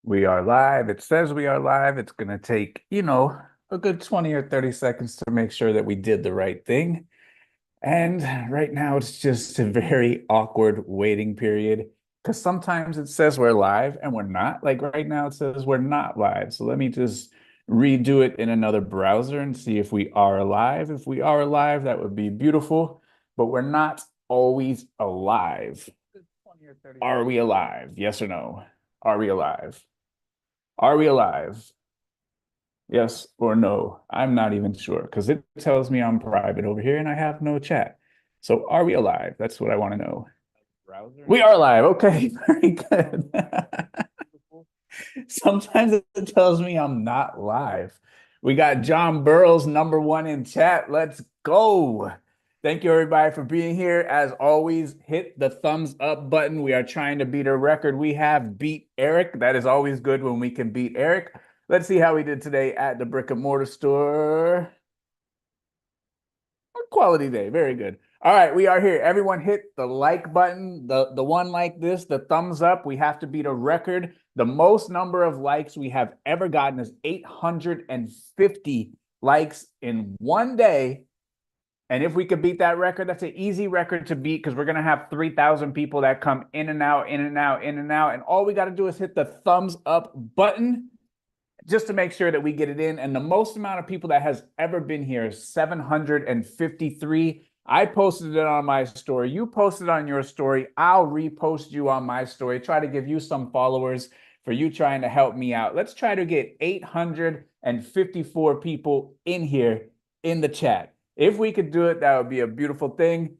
We are live. It says we are live. It's going to take, a good 20 or 30 seconds to make sure that we did the right thing. And right now, it's just a very awkward waiting period because sometimes it says we're live and we're not. Like right now, it says we're not live. So let me just redo it in another browser and see if we are alive. If we are alive, that would be beautiful, but we're not always alive. Are we alive? Yes or no? Are we alive? Are we alive? Yes or no? I'm not even sure because it tells me I'm private over here and I have no chat. So are we alive? That's what I want to know. We are alive. Okay, very good. Sometimes it tells me I'm not live. We got John Burrows, #1 in chat. Let's go. Thank you, everybody, for being here. As always, hit the thumbs up button. We are trying to beat a record. We have beat Eric. That is always good when we can beat Eric. Let's see how we did today at the brick and mortar store. Quality day. Very good. All right, we are here. Everyone hit the like button, the one like this, the thumbs up. We have to beat a record. The most number of likes we have ever gotten is 850 likes in one day. And if we could beat that record, that's an easy record to beat because we're going to have 3,000 people that come in and out, in and out, in and out. And all we got to do is hit the thumbs up button just to make sure that we get it in. And the most amount of people that has ever been here is 753. I posted it on my story. You posted on your story. I'll repost you on my story. Try to give you some followers for you trying to help me out. Let's try to get 854 people in here in the chat. If we could do it, that would be a beautiful thing.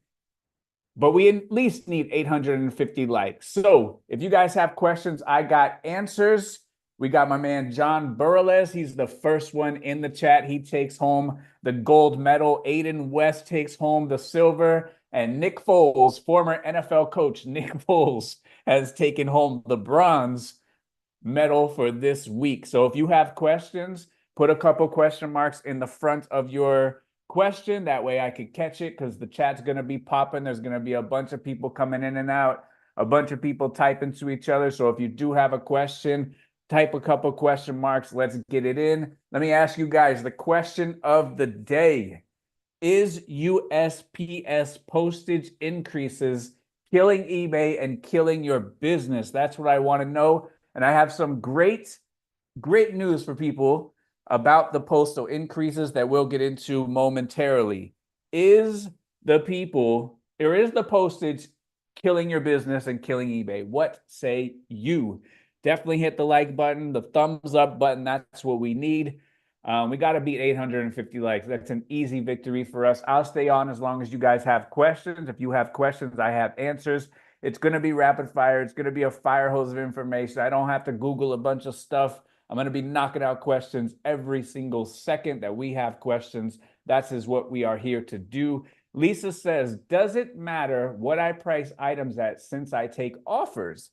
But we at least need 850 likes. So if you guys have questions, I got answers. We got my man John Burles. He's the first one in the chat. He takes home the gold medal. Aiden West takes home the silver. And Nick Foles, former NFL coach Nick Foles, has taken home the bronze medal for this week. So if you have questions, put a couple question marks in the front of your question. That way I could catch it because the chat's going to be popping. There's going to be a bunch of people coming in and out, a bunch of people typing to each other. So if you do have a question, type a couple question marks. Let's get it in. Let me ask you guys the question of the day. Is USPS postage increases killing eBay and killing your business? That's what I want to know. And I have some great news for people about the postal increases that we'll get into momentarily. Is the postage killing your business and killing eBay? What say you? Definitely hit the like button, the thumbs up button. That's what we need. We got to beat 850 likes. That's an easy victory for us. I'll stay on as long as you guys have questions. If you have questions, I have answers. It's going to be rapid fire. It's going to be a fire hose of information. I don't have to Google a bunch of stuff. I'm going to be knocking out questions every single second that we have questions. That is what we are here to do. Lisa says, does it matter what I price items at since I take offers?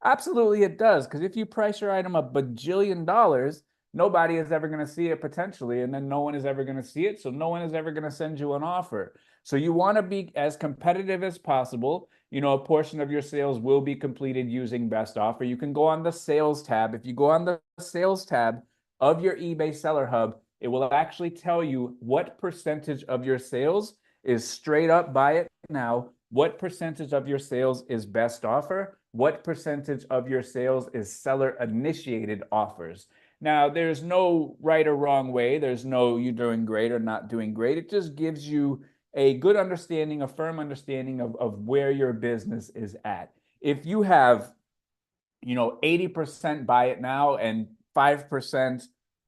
Absolutely, it does. Because if you price your item $1 bajillion, nobody is ever going to see it potentially, and then no one is ever going to see it. So no one is ever going to send you an offer. So you want to be as competitive as possible. A portion of your sales will be completed using best offer. You can go on the sales tab. If you go on the sales tab of your eBay Seller Hub, it will actually tell you what percentage of your sales is straight up buy it now, what percentage of your sales is best offer, what percentage of your sales is seller initiated offers. Now, there's no right or wrong way. There's no you doing great or not doing great. It just gives you a good understanding, a firm understanding of where your business is at. If you have, 80% buy it now and 5%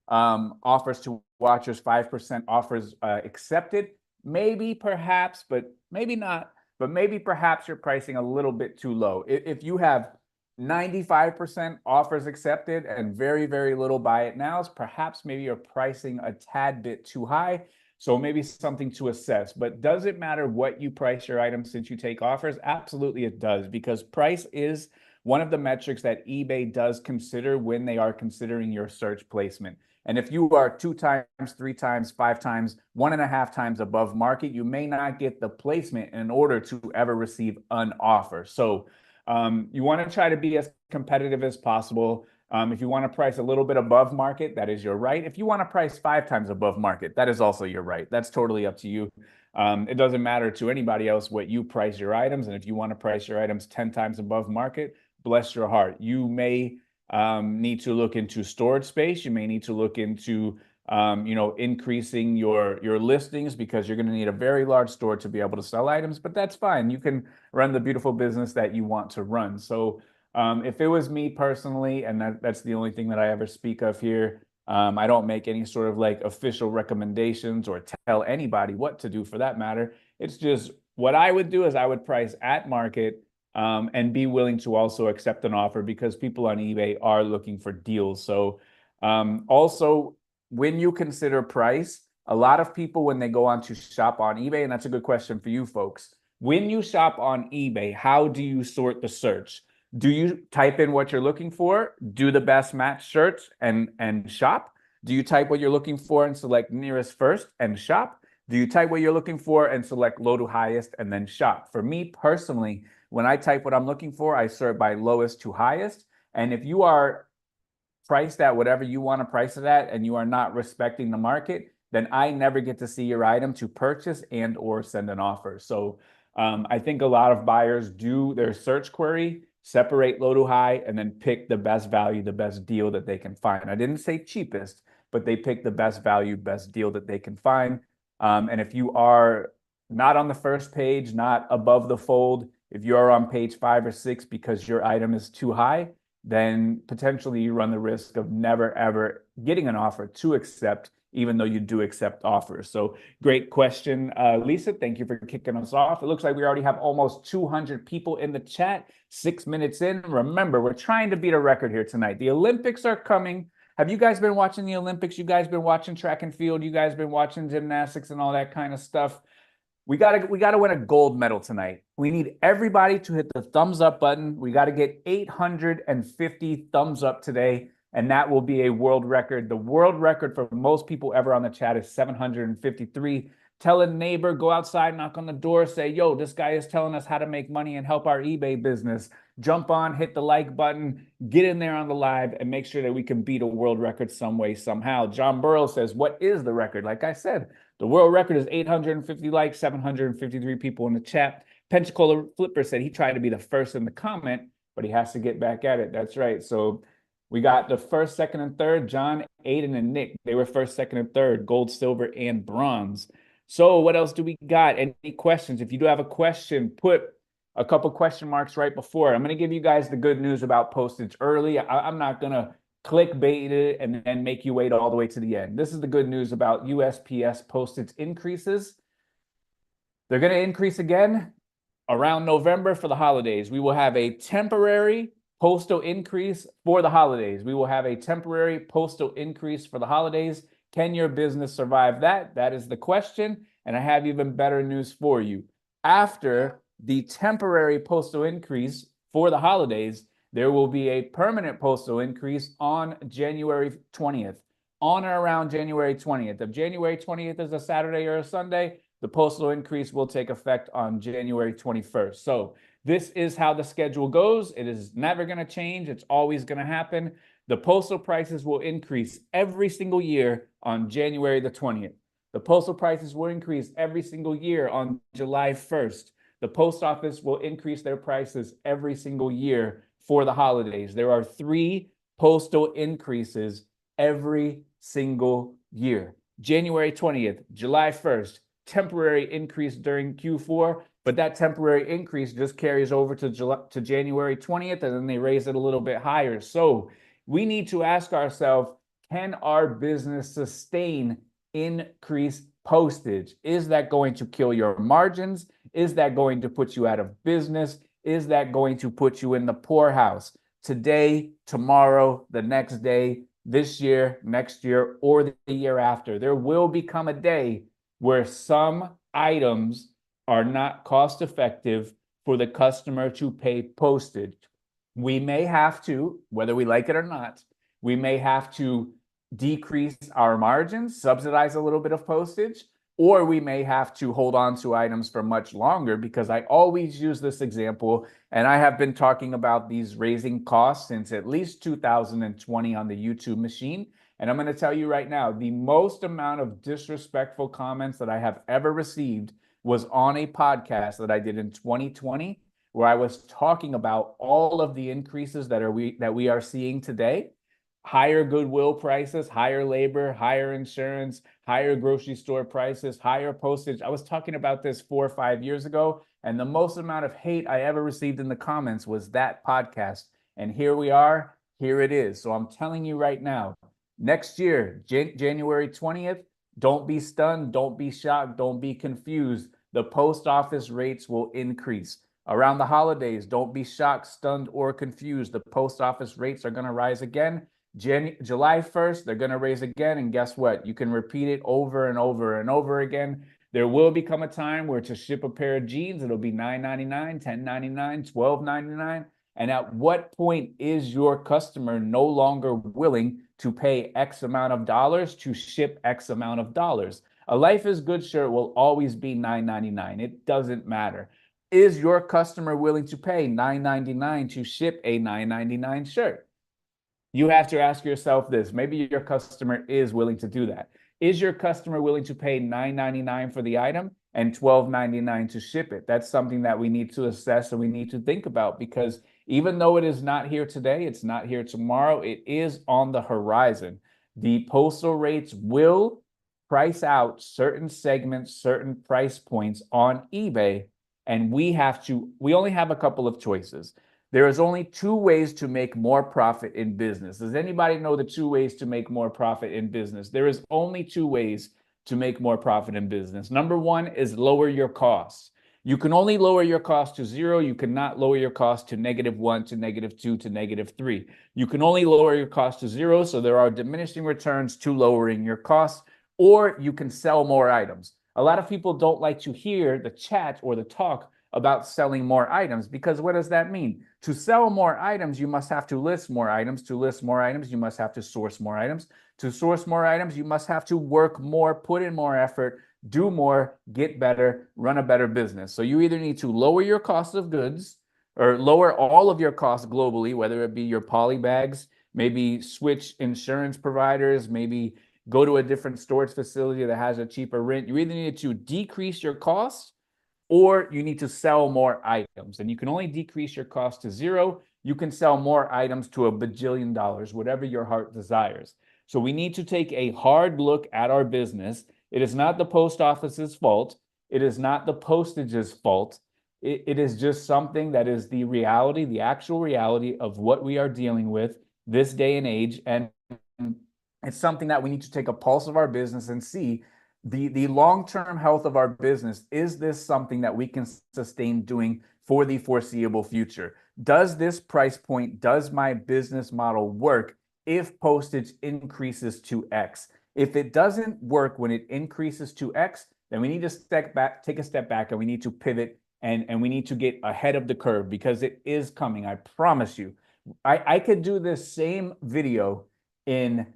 offers to watchers, 5% offers accepted, maybe perhaps, but maybe not, but maybe perhaps you're pricing a little bit too low. If you have 95% offers accepted and very, very little buy it nows, perhaps maybe you're pricing a tad bit too high. So maybe something to assess. But does it matter what you price your items since you take offers? Absolutely it does, because price is one of the metrics that eBay does consider when they are considering your search placement. And if you are 2 times, 3 times, 5 times, 1.5 times above market, you may not get the placement in order to ever receive an offer. So you want to try to be as competitive as possible. If you want to price a little bit above market, that is your right. If you want to price 5 times above market, that is also your right. That's totally up to you. It doesn't matter to anybody else what you price your items. And if you want to price your items 10 times above market, bless your heart. You may need to look into storage space. You may need to look into increasing your listings, because you're going to need a very large store to be able to sell items, but that's fine. You can run the beautiful business that you want to run. So if it was me personally, and that's the only thing that I ever speak of here, I don't make any sort of like official recommendations or tell anybody what to do for that matter. It's just what I would do is I would price at market, and be willing to also accept an offer, because people on eBay are looking for deals. So also, when you consider price, a lot of people, when they go on to shop on eBay, and that's a good question for you folks, when you shop on eBay, how do you sort the search? Do you type in what you're looking for, do the best match search, and shop? Do you type what you're looking for and select nearest first and shop? Do you type what you're looking for and select low to highest and then shop? For me personally, when I type what I'm looking for, I sort by lowest to highest. And if you are priced at whatever you want to price it at and you are not respecting the market, then I never get to see your item to purchase and or send an offer. So I think a lot of buyers do their search query, separate low to high, and then pick the best value, the best deal that they can find. I didn't say cheapest, but they pick the best value, best deal that they can find. And if you are not on the first page, not above the fold, if you're on page 5 or 6 because your item is too high, then potentially you run the risk of never, ever getting an offer to accept, even though you do accept offers. So great question, Lisa. Thank you for kicking us off. It looks like we already have almost 200 people in the chat, 6 minutes in. Remember, we're trying to beat a record here tonight. The Olympics are coming. Have you guys been watching the Olympics? You guys been watching track and field? You guys been watching gymnastics and all that kind of stuff? We gotta win a gold medal tonight. We need everybody to hit the thumbs up button. We got to get 850 thumbs up today, and that will be a world record. The world record for most people ever on the chat is 753. Tell a neighbor, go outside, knock on the door, say, yo, this guy is telling us how to make money and help our eBay business. Jump on, hit the like button, get in there on the live, and make sure that we can beat a world record some way, somehow. John Burrow says, what is the record? Like I said, the world record is 850 likes, 753 people in the chat. Pensacola Flipper said he tried to be the first in the comment, but he has to get back at it. That's right. So we got the first, second, and third. John, Aiden, and Nick, they were first, second, and third. Gold, silver, and bronze. So what else do we got? Any questions? If you do have a question, put a couple question marks right before. I'm going to give you guys the good news about postage early. I'm not going to clickbait it and then make you wait all the way to the end. This is the good news about USPS postage increases. They're going to increase again around November for the holidays. We will have a temporary postal increase for the holidays. We will have a temporary postal increase for the holidays. Can your business survive that? That is the question. And I have even better news for you. After the temporary postal increase for the holidays, there will be a permanent postal increase on January 20th, on or around January 20th. If January 20th is a Saturday or a Sunday, the postal increase will take effect on January 21st. So this is how the schedule goes. It is never going to change. It's always going to happen. The postal prices will increase every single year on January the 20th. The postal prices will increase every single year on July 1st. The post office will increase their prices every single year for the holidays. There are 3 postal increases every single year. January 20th, July 1st, temporary increase during Q4, but that temporary increase just carries over to January 20th, and then they raise it a little bit higher. So we need to ask ourselves, can our business sustain increased postage? Is that going to kill your margins? Is that going to put you out of business? Is that going to put you in the poorhouse today, tomorrow, the next day, this year, next year, or the year after? There will become a day where some items are not cost effective for the customer to pay postage. We may have to, whether we like it or not, we may have to decrease our margins, subsidize a little bit of postage. or we may have to hold on to items for much longer, because I always use this example, and I have been talking about these raising costs since at least 2020 on the YouTube machine. And I'm going to tell you right now, the most amount of disrespectful comments that I have ever received was on a podcast that I did in 2020, where I was talking about all of the increases that we are seeing today. Higher goodwill prices, higher labor, higher insurance, higher grocery store prices, higher postage. I was talking about this 4 or 5 years ago, and the most amount of hate I ever received in the comments was that podcast. And here we are, here it is. So I'm telling you right now, next year, January 20th, don't be stunned, don't be shocked, don't be confused. The post office rates will increase. Around the holidays, don't be shocked, stunned, or confused. The post office rates are going to rise again. July 1st, they're going to raise again. And guess what? You can repeat it over and over and over again. There will become a time where to ship a pair of jeans, it'll be $9.99, $10.99, $12.99. And at what point is your customer no longer willing to pay X amount of dollars to ship X amount of dollars? A Life is Good shirt will always be $9.99. It doesn't matter. Is your customer willing to pay $9.99 to ship a $9.99 shirt? You have to ask yourself this. Maybe your customer is willing to do that. Is your customer willing to pay $9.99 for the item and $12.99 to ship it? That's something that we need to assess and we need to think about, because even though it is not here today, it's not here tomorrow, it is on the horizon. The postal rates will price out certain segments, certain price points on eBay, and we only have a couple of choices. There is only 2 ways to make more profit in business. Does anybody know the 2 ways to make more profit in business? There is only 2 ways to make more profit in business. Number 1 is lower your costs. You can only lower your cost to 0. You cannot lower your cost to -1, to -2, to -3. You can only lower your cost to 0, so there are diminishing returns to lowering your costs, or you can sell more items. A lot of people don't like to hear the chat or the talk about selling more items, because what does that mean? To sell more items, you must have to list more items. To list more items, you must have to source more items. To source more items, you must have to work more, put in more effort, do more, get better, run a better business. So you either need to lower your cost of goods or lower all of your costs globally, whether it be your poly bags, maybe switch insurance providers, maybe go to a different storage facility that has a cheaper rent. You either need to decrease your costs or you need to sell more items. And you can only decrease your cost to 0. You can sell more items to $1 bajillion, whatever your heart desires. So we need to take a hard look at our business. It is not the post office's fault. It is not the postage's fault. It is just something that is the reality, the actual reality of what we are dealing with this day and age. And it's something that we need to take a pulse of our business and see the long-term health of our business. Is this something that we can sustain doing for the foreseeable future? Does this price point, does my business model work if postage increases to X? If it doesn't work when it increases to X, then we need to take a step back, and we need to pivot, and we need to get ahead of the curve, because it is coming. I promise you. I could do this same video in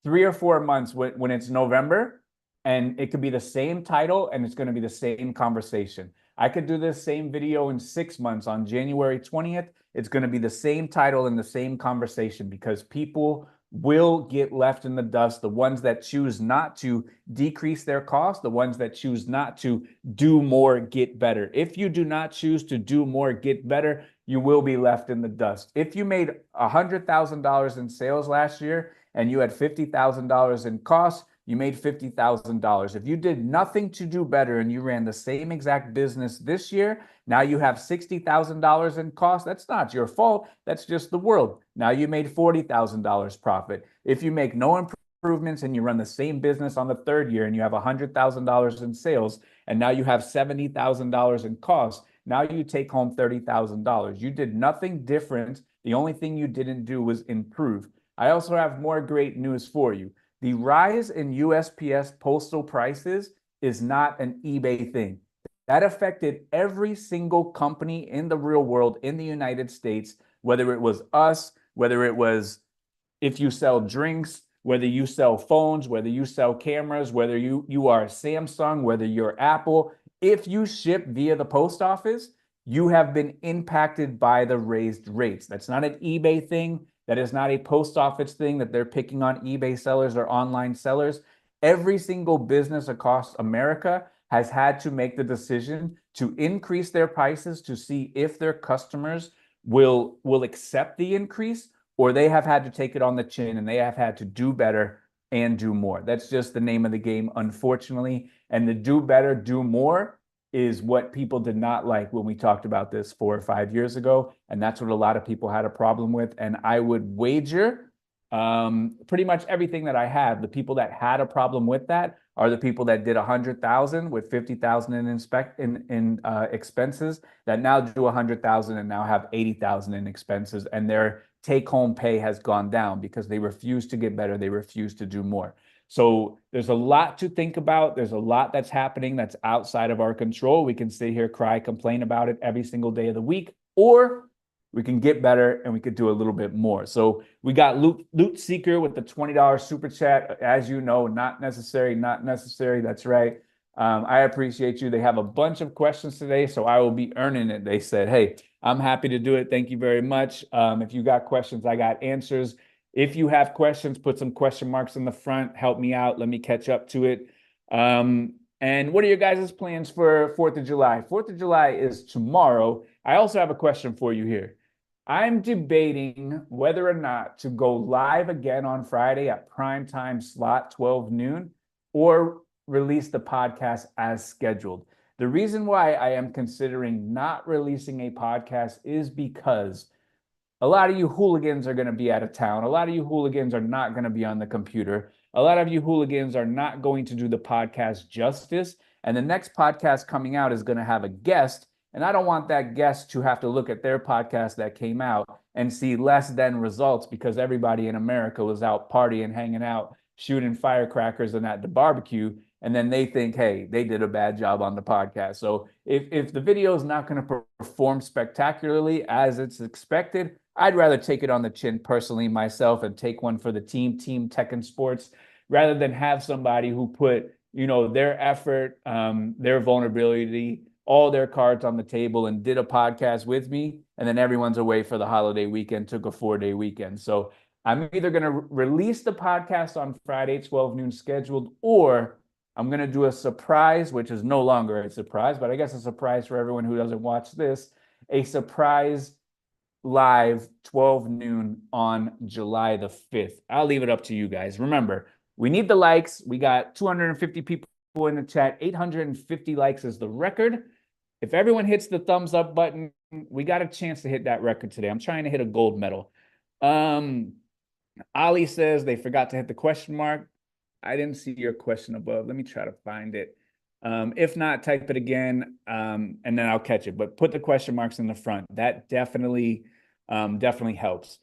3 or 4 months when it's November, and it could be the same title and it's going to be the same conversation. I could do this same video in 6 months on January 20th. It's going to be the same title and the same conversation, because people will get left in the dust. The ones that choose not to decrease their cost, the ones that choose not to do more, get better. If you do not choose to do more, get better, you will be left in the dust. If you made $100,000 in sales last year and you had $50,000 in costs, you made $50,000. If you did nothing to do better and you ran the same exact business this year, now you have $60,000 in cost. That's not your fault. That's just the world. Now you made $40,000 profit. If you make no improvements and you run the same business on the 3rd year and you have $100,000 in sales and now you have $70,000 in costs, now you take home $30,000. You did nothing different. The only thing you didn't do was improve. I also have more great news for you. The rise in USPS postal prices is not an eBay thing. That affected every single company in the real world in the United States, whether it was us, whether it was if you sell drinks, whether you sell phones, whether you sell cameras, whether you are Samsung, whether you're Apple, if you ship via the post office, you have been impacted by the raised rates. That's not an eBay thing. That is not a post office thing that they're picking on eBay sellers or online sellers. Every single business across America has had to make the decision to increase their prices to see if their customers will accept the increase, or they have had to take it on the chin and they have had to do better and do more. That's just the name of the game, unfortunately. And the do better, do more is what people did not like when we talked about this 4 or 5 years ago. And that's what a lot of people had a problem with. And I would wager pretty much everything that I have, the people that had a problem with that are the people that did 100,000 with 50,000 in expenses that now do 100,000 and now have 80,000 in expenses, and their take-home pay has gone down because they refuse to get better, they refuse to do more. So there's a lot to think about. There's a lot that's happening that's outside of our control. We can sit here, cry, complain about it every single day of the week, or we can get better and we could do a little bit more. So we got Loot Seeker with the $20 super chat. As you know, not necessary, not necessary. That's right. I appreciate you. They have a bunch of questions today, so I will be earning it. They said, hey, I'm happy to do it. Thank you very much. If you got questions, I got answers. If you have questions, put some question marks in the front. Help me out. Let me catch up to it. And what are your guys' plans for 4th of July? 4th of July is tomorrow. I also have a question for you here. I'm debating whether or not to go live again on Friday at prime time slot, 12 noon, or release the podcast as scheduled. The reason why I am considering not releasing a podcast is because a lot of you hooligans are going to be out of town. A lot of you hooligans are not going to be on the computer. A lot of you hooligans are not going to do the podcast justice. And the next podcast coming out is going to have a guest. And I don't want that guest to have to look at their podcast that came out and see less than results because everybody in America was out partying, hanging out, shooting firecrackers and at the barbecue. And then they think, hey, they did a bad job on the podcast. So if the video is not going to perform spectacularly as it's expected, I'd rather take it on the chin personally myself and take one for the team Tech and Sports, rather than have somebody who put, their effort, their vulnerability, all their cards on the table and did a podcast with me, and then everyone's away for the holiday weekend, took a 4-day weekend. So I'm either going to release the podcast on Friday, 12 noon scheduled, or I'm going to do a surprise, which is no longer a surprise, but I guess a surprise for everyone who doesn't watch this, a surprise live 12 noon on July the 5th. I'll leave it up to you guys. Remember, we need the likes. We got 250 people in the chat. 850 likes is the record. If everyone hits the thumbs up button, we got a chance to hit that record today. I'm trying to hit a gold medal. Ali says they forgot to hit the question mark. I didn't see your question above. Let me try to find it. If not, type it again, and then I'll catch it. But put the question marks in the front. That definitely helps.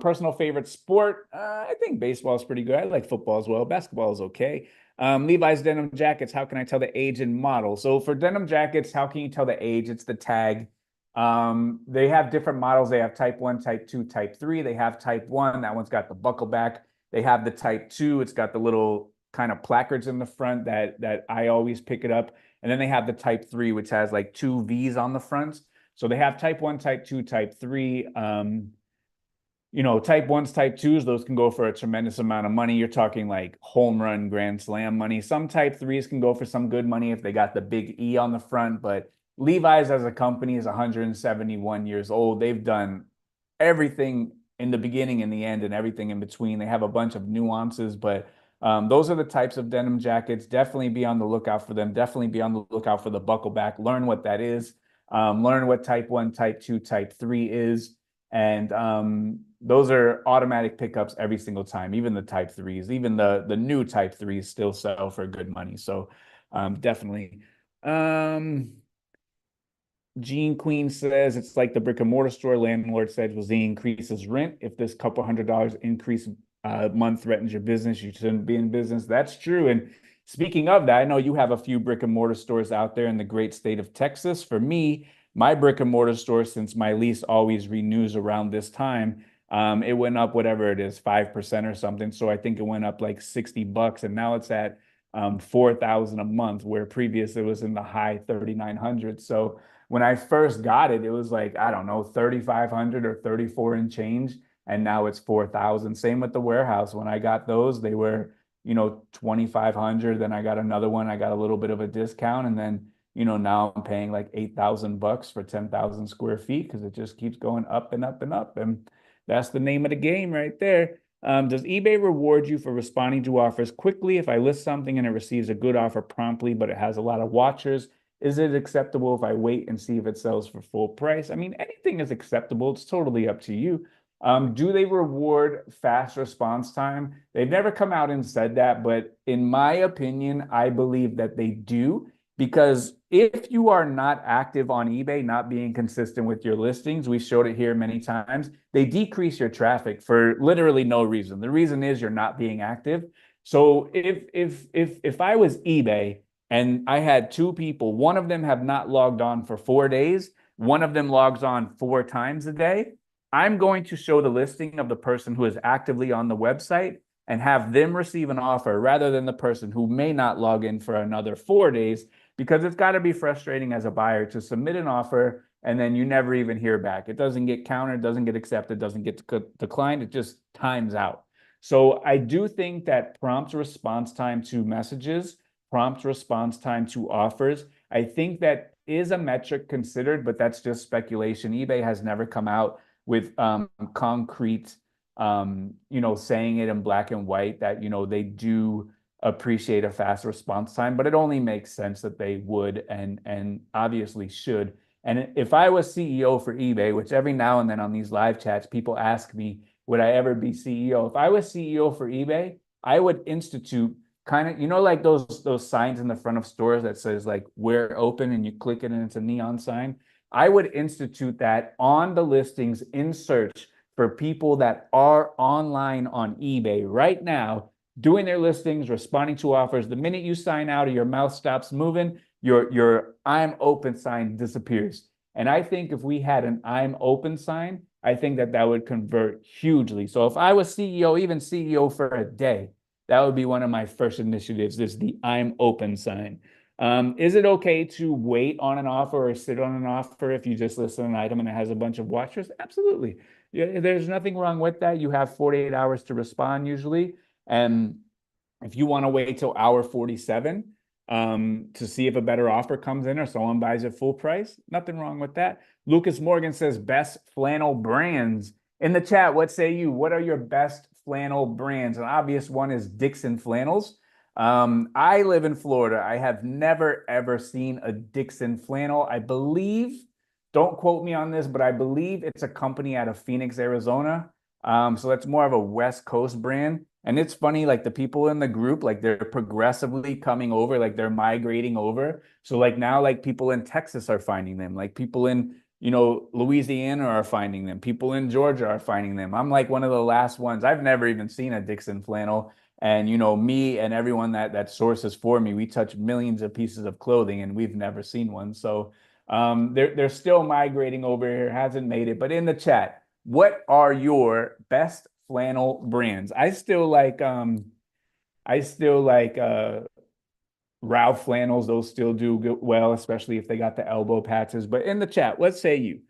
Personal favorite sport? I think baseball is pretty good. I like football as well. Basketball is okay. Levi's denim jackets. How can I tell the age and model? So for denim jackets, how can you tell the age? It's the tag. They have different models. They have type 1, type 2, type 3. They have type 1. That one's got the buckle back. They have the type 2. It's got the little kind of placards in the front that I always pick it up. And then they have the type 3, which has like 2 V's on the front. So they have type 1, type 2, type 3. Type 1s, type 2s, those can go for a tremendous amount of money. You're talking like home run, grand slam money. Some type 3s can go for some good money if they got the big E on the front. But Levi's as a company is 171 years old. They've done everything in the beginning and the end and everything in between. They have a bunch of nuances, but those are the types of denim jackets. Definitely be on the lookout for them. Definitely be on the lookout for the buckle back. Learn what that is. Learn what type 1, type 2, type 3 is. And those are automatic pickups every single time. Even the type 3s, even the new type 3s still sell for good money. So definitely. Gene Queen says it's like the brick and mortar store. Landlord said was the increases rent. If this couple $100 increase month threatens your business, you shouldn't be in business. That's true. And speaking of that, I know you have a few brick and mortar stores out there in the great state of Texas. For me, my brick and mortar store, since my lease always renews around this time, It went up whatever it is, 5% or something. So I think it went up like $60, and now it's at 4,000 a month, where previous it was in the high 3,900. So when I first got it, it was like, I don't know, 3,500 or 34 and change, and now it's 4,000. Same with the warehouse. When I got those, they were, 2,500. Then I got another one. I got a little bit of a discount, and then now I'm paying like $8,000 for 10,000 square feet, because it just keeps going up and up and up. And that's the name of the game right there. Does eBay reward you for responding to offers quickly? If I list something and it receives a good offer promptly, but it has a lot of watchers, is it acceptable if I wait and see if it sells for full price? I mean, anything is acceptable. It's totally up to you. Do they reward fast response time? They've never come out and said that, but in my opinion, I believe that they do. Because if you are not active on eBay, not being consistent with your listings, we showed it here many times, they decrease your traffic for literally no reason. The reason is you're not being active. So if I was eBay and I had two people, one of them have not logged on for 4 days, one of them logs on 4 times a day, I'm going to show the listing of the person who is actively on the website and have them receive an offer rather than the person who may not log in for another 4 days, because it's got to be frustrating as a buyer to submit an offer and then you never even hear back. It doesn't get countered, doesn't get accepted, doesn't get declined. It just times out. So I do think that prompt response time to messages, prompt response time to offers, I think that is a metric considered, but that's just speculation. eBay has never come out with concrete, saying it in black and white that, they do appreciate a fast response time, but it only makes sense that they would and obviously should. And if I was CEO for eBay, which every now and then on these live chats, people ask me, would I ever be CEO? If I was CEO for eBay, I would institute kind of, like those signs in the front of stores that says like we're open, and you click it and it's a neon sign. I would institute that on the listings in search for people that are online on eBay right now, doing their listings, responding to offers. The minute you sign out or your mouth stops moving, your I'm open sign disappears. And I think if we had an I'm open sign, I think that would convert hugely. So if I was CEO, even CEO for a day, that would be one of my first initiatives, is the I'm open sign. Is it okay to wait on an offer or sit on an offer if you just list an item and it has a bunch of watchers? Absolutely. Yeah, there's nothing wrong with that. You have 48 hours to respond usually. And if you want to wait till hour 47 to see if a better offer comes in or someone buys it full price, nothing wrong with that. Lucas Morgan says best flannel brands. In the chat, what say you? What are your best flannel brands? An obvious one is Dixon Flannels. I live in Florida. I have never, ever seen a Dixon flannel. I believe, don't quote me on this, but I believe it's a company out of Phoenix, Arizona. So that's more of a West Coast brand. And it's funny, like the people in the group, like they're progressively coming over, like they're migrating over. So like now, like people in Texas are finding them, like people in, Louisiana are finding them. People in Georgia are finding them. I'm like one of the last ones. I've never even seen a Dixon flannel. And, me and everyone that sources for me, we touch millions of pieces of clothing and we've never seen one. So they're still migrating over here, hasn't made it. But in the chat, what are your best flannel brands? I still like Ralph flannels. Those still do good, well, especially if they got the elbow patches. But in the chat, what say you?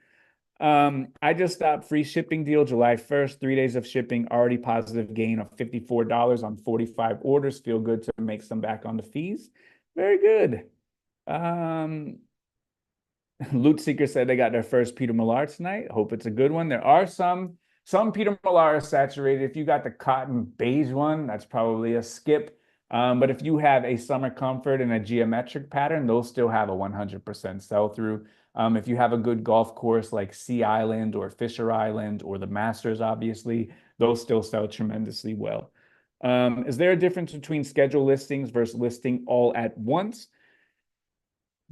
I just stopped free shipping deal July 1st, 3 days of shipping, already positive gain of $54 on 45 orders. Feel good to make some back on the fees. Very good. Loot Seeker said they got their first Peter Millar tonight. Hope it's a good one. There are some Peter Millar is saturated. If you got the cotton beige one, that's probably a skip. But if you have a Summer Comfort and a geometric pattern, those still have a 100% sell through. If you have a good golf course like Sea Island or Fisher Island or the Masters, obviously, those still sell tremendously well. Is there a difference between schedule listings versus listing all at once?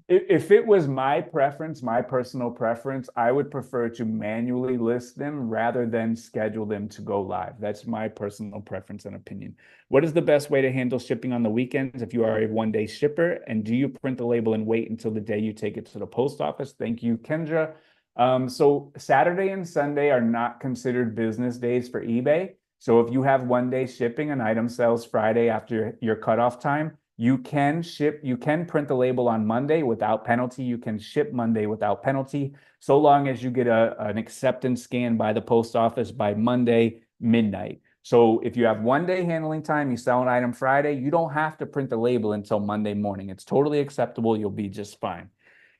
If it was my preference, my personal preference, I would prefer to manually list them rather than schedule them to go live. That's my personal preference and opinion. What is the best way to handle shipping on the weekends if you are a one-day shipper? And do you print the label and wait until the day you take it to the post office? Thank you, Kendra. So Saturday and Sunday are not considered business days for eBay. So if you have 1 day shipping, an item sells Friday after your cutoff time, you can print the label on Monday without penalty. You can ship Monday without penalty, so long as you get an acceptance scan by the post office by Monday midnight. So if you have 1 day handling time, you sell an item Friday, you don't have to print the label until Monday morning. It's totally acceptable. You'll be just fine.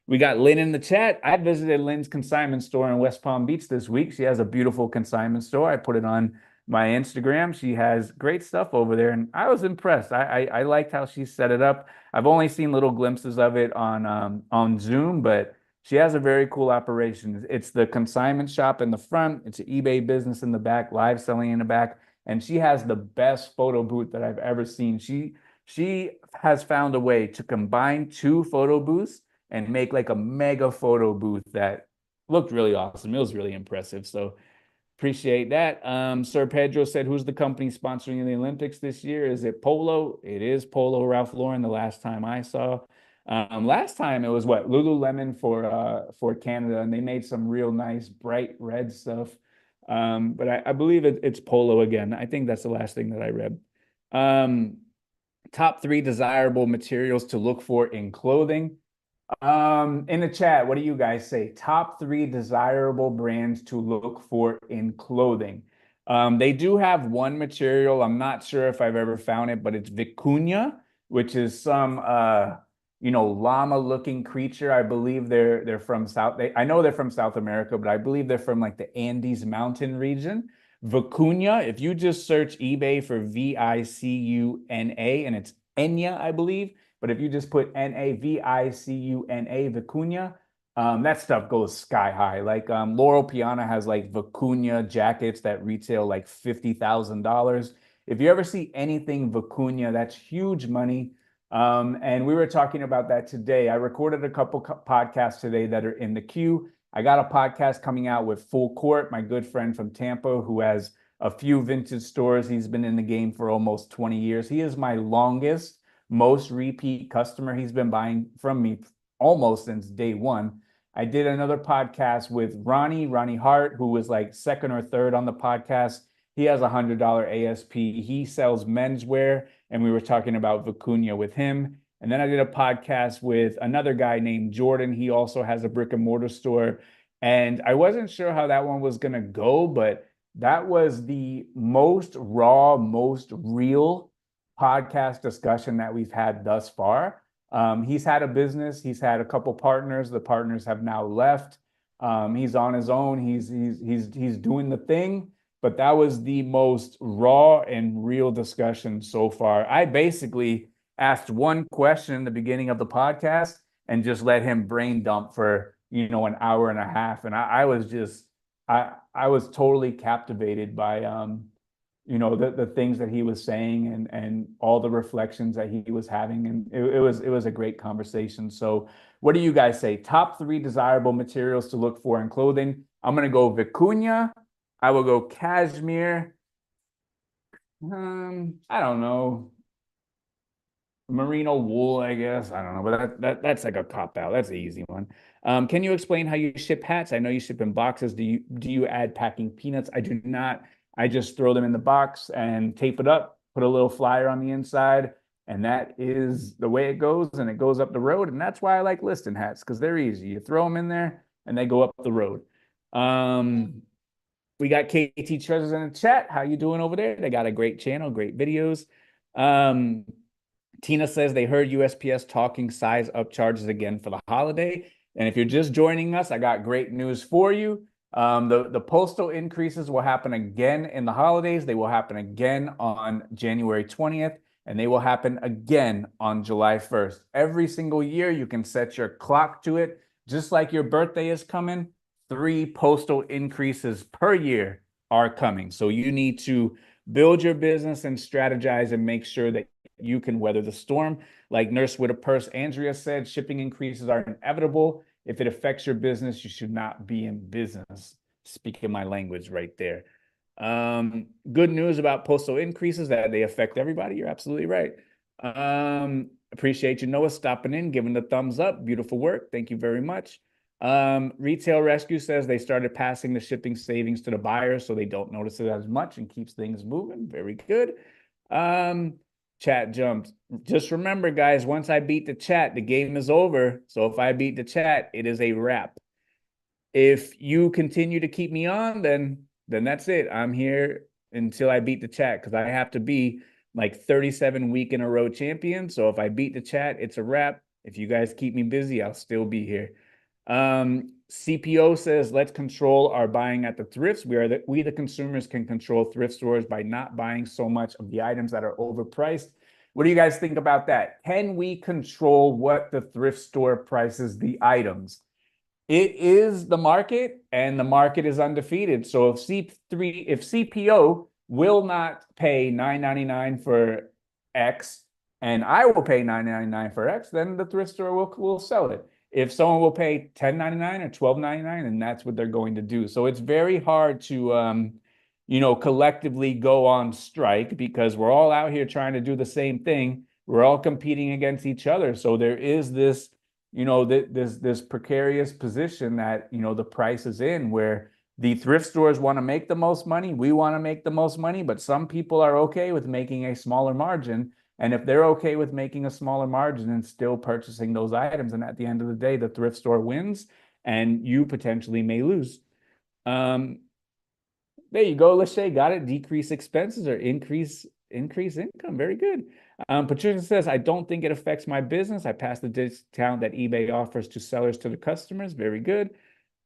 We got Lynn in the chat. I visited Lynn's consignment store in West Palm Beach this week. She has a beautiful consignment store. I put it on my Instagram. She has great stuff over there, and I was impressed. I liked how she set it up. I've only seen little glimpses of it on Zoom, but she has a very cool operation. It's the consignment shop in the front. It's an eBay business in the back, live selling in the back, and she has the best photo booth that I've ever seen. She has found a way to combine two photo booths and make like a mega photo booth that looked really awesome. It was really impressive. So appreciate that. Sir Pedro said, who's the company sponsoring the Olympics this year? Is it Polo? It is Polo Ralph Lauren the last time I saw. Last time it was what? Lululemon for Canada, and they made some real nice bright red stuff. But I believe it's Polo again. I think that's the last thing that I read. Top 3 desirable materials to look for in clothing. In the chat, what do you guys say? Top 3 desirable brands to look for in clothing. They do have one material. I'm not sure if I've ever found it, but it's vicuña, which is some llama-looking creature. I believe they're from I know they're from South America, but I believe they're from like the Andes mountain region. Vicuña, if you just search eBay for Vicuna, and it's Enya, I believe. But if you just put Navicuna, vicuña, that stuff goes sky high. Like Laurel Piana has like vicuña jackets that retail like $50,000. If you ever see anything vicuña, that's huge money. And we were talking about that today. I recorded a couple podcasts today that are in the queue. I got a podcast coming out with Full Court, my good friend from Tampa, who has a few vintage stores. He's been in the game for almost 20 years. He is my longest, most repeat customer. He's been buying from me almost since day one. I did another podcast with Ronnie Hart, who was like second or third on the podcast. He has a $100 ASP. He sells menswear, and we were talking about vicuña with him. And then I did a podcast with another guy named Jordan. He also has a brick and mortar store. And I wasn't sure how that one was going to go, but that was the most raw, most real podcast discussion that we've had thus far. He's had a business. He's had a couple partners. The partners have now left. He's on his own. He's doing the thing. But that was the most raw and real discussion so far. I basically asked one question in the beginning of the podcast and just let him brain dump for an hour and a half. And I was totally captivated by the things that he was saying and all the reflections that he was having. And it was a great conversation. So what do you guys say? Top 3 desirable materials to look for in clothing. I'm going to go vicuña. I will go cashmere. I don't know. Merino wool, I guess. I don't know, but that's like a cop out. That's an easy one. Can you explain how you ship hats? I know you ship in boxes. Do you add packing peanuts? I do not. I just throw them in the box and tape it up, put a little flyer on the inside, and that is the way it goes, and it goes up the road. And that's why I like listing hats, because they're easy. You throw them in there and they go up the road. We got KT Treasures in the chat. How you doing over there? They got a great channel, great videos. Tina says they heard USPS talking size up charges again for the holiday. And if you're just joining us, I got great news for you. The postal increases will happen again in the holidays. They will happen again on January 20th, and they will happen again on July 1st. Every single year, you can set your clock to it. Just like your birthday is coming, 3 postal increases per year are coming. So you need to build your business and strategize and make sure that you can weather the storm. Like Nurse with a Purse Andrea said, shipping increases are inevitable. If it affects your business, you should not be in business. Speaking my language right there. Good news about postal increases, that they affect everybody. You're absolutely right. Appreciate you, Noah, stopping in, giving the thumbs up. Beautiful work. Thank you very much. Retail Rescue says they started passing the shipping savings to the buyers so they don't notice it as much and keeps things moving. Very good. Chat jumped. Just remember, guys, once I beat the chat, the game is over. So if I beat the chat, it is a wrap. If you continue to keep me on, then that's it. I'm here until I beat the chat because I have to be like 37 week in a row champion. So if I beat the chat, it's a wrap. If you guys keep me busy, I'll still be here. CPO says, let's control our buying at the thrifts. We the consumers can control thrift stores by not buying so much of the items that are overpriced. What do you guys think about that? Can we control what the thrift store prices the items? It is the market, and the market is undefeated. So if CPO will not pay $9.99 for X, and I will pay $9.99 for X, then the thrift store will sell it. If someone will pay $10.99 or $12.99, and that's what they're going to do. So it's very hard to collectively go on strike because we're all out here trying to do the same thing. We're all competing against each other. So there is this this precarious position that the price is in, where the thrift stores want to make the most money, we want to make the most money, but some people are okay with making a smaller margin. And if they're okay with making a smaller margin and still purchasing those items, and at the end of the day, the thrift store wins and you potentially may lose. There you go, Lachey, got it. Decrease expenses or increase income. Very good. Patricia says, I don't think it affects my business. I pass the discount that eBay offers to sellers to the customers. Very good.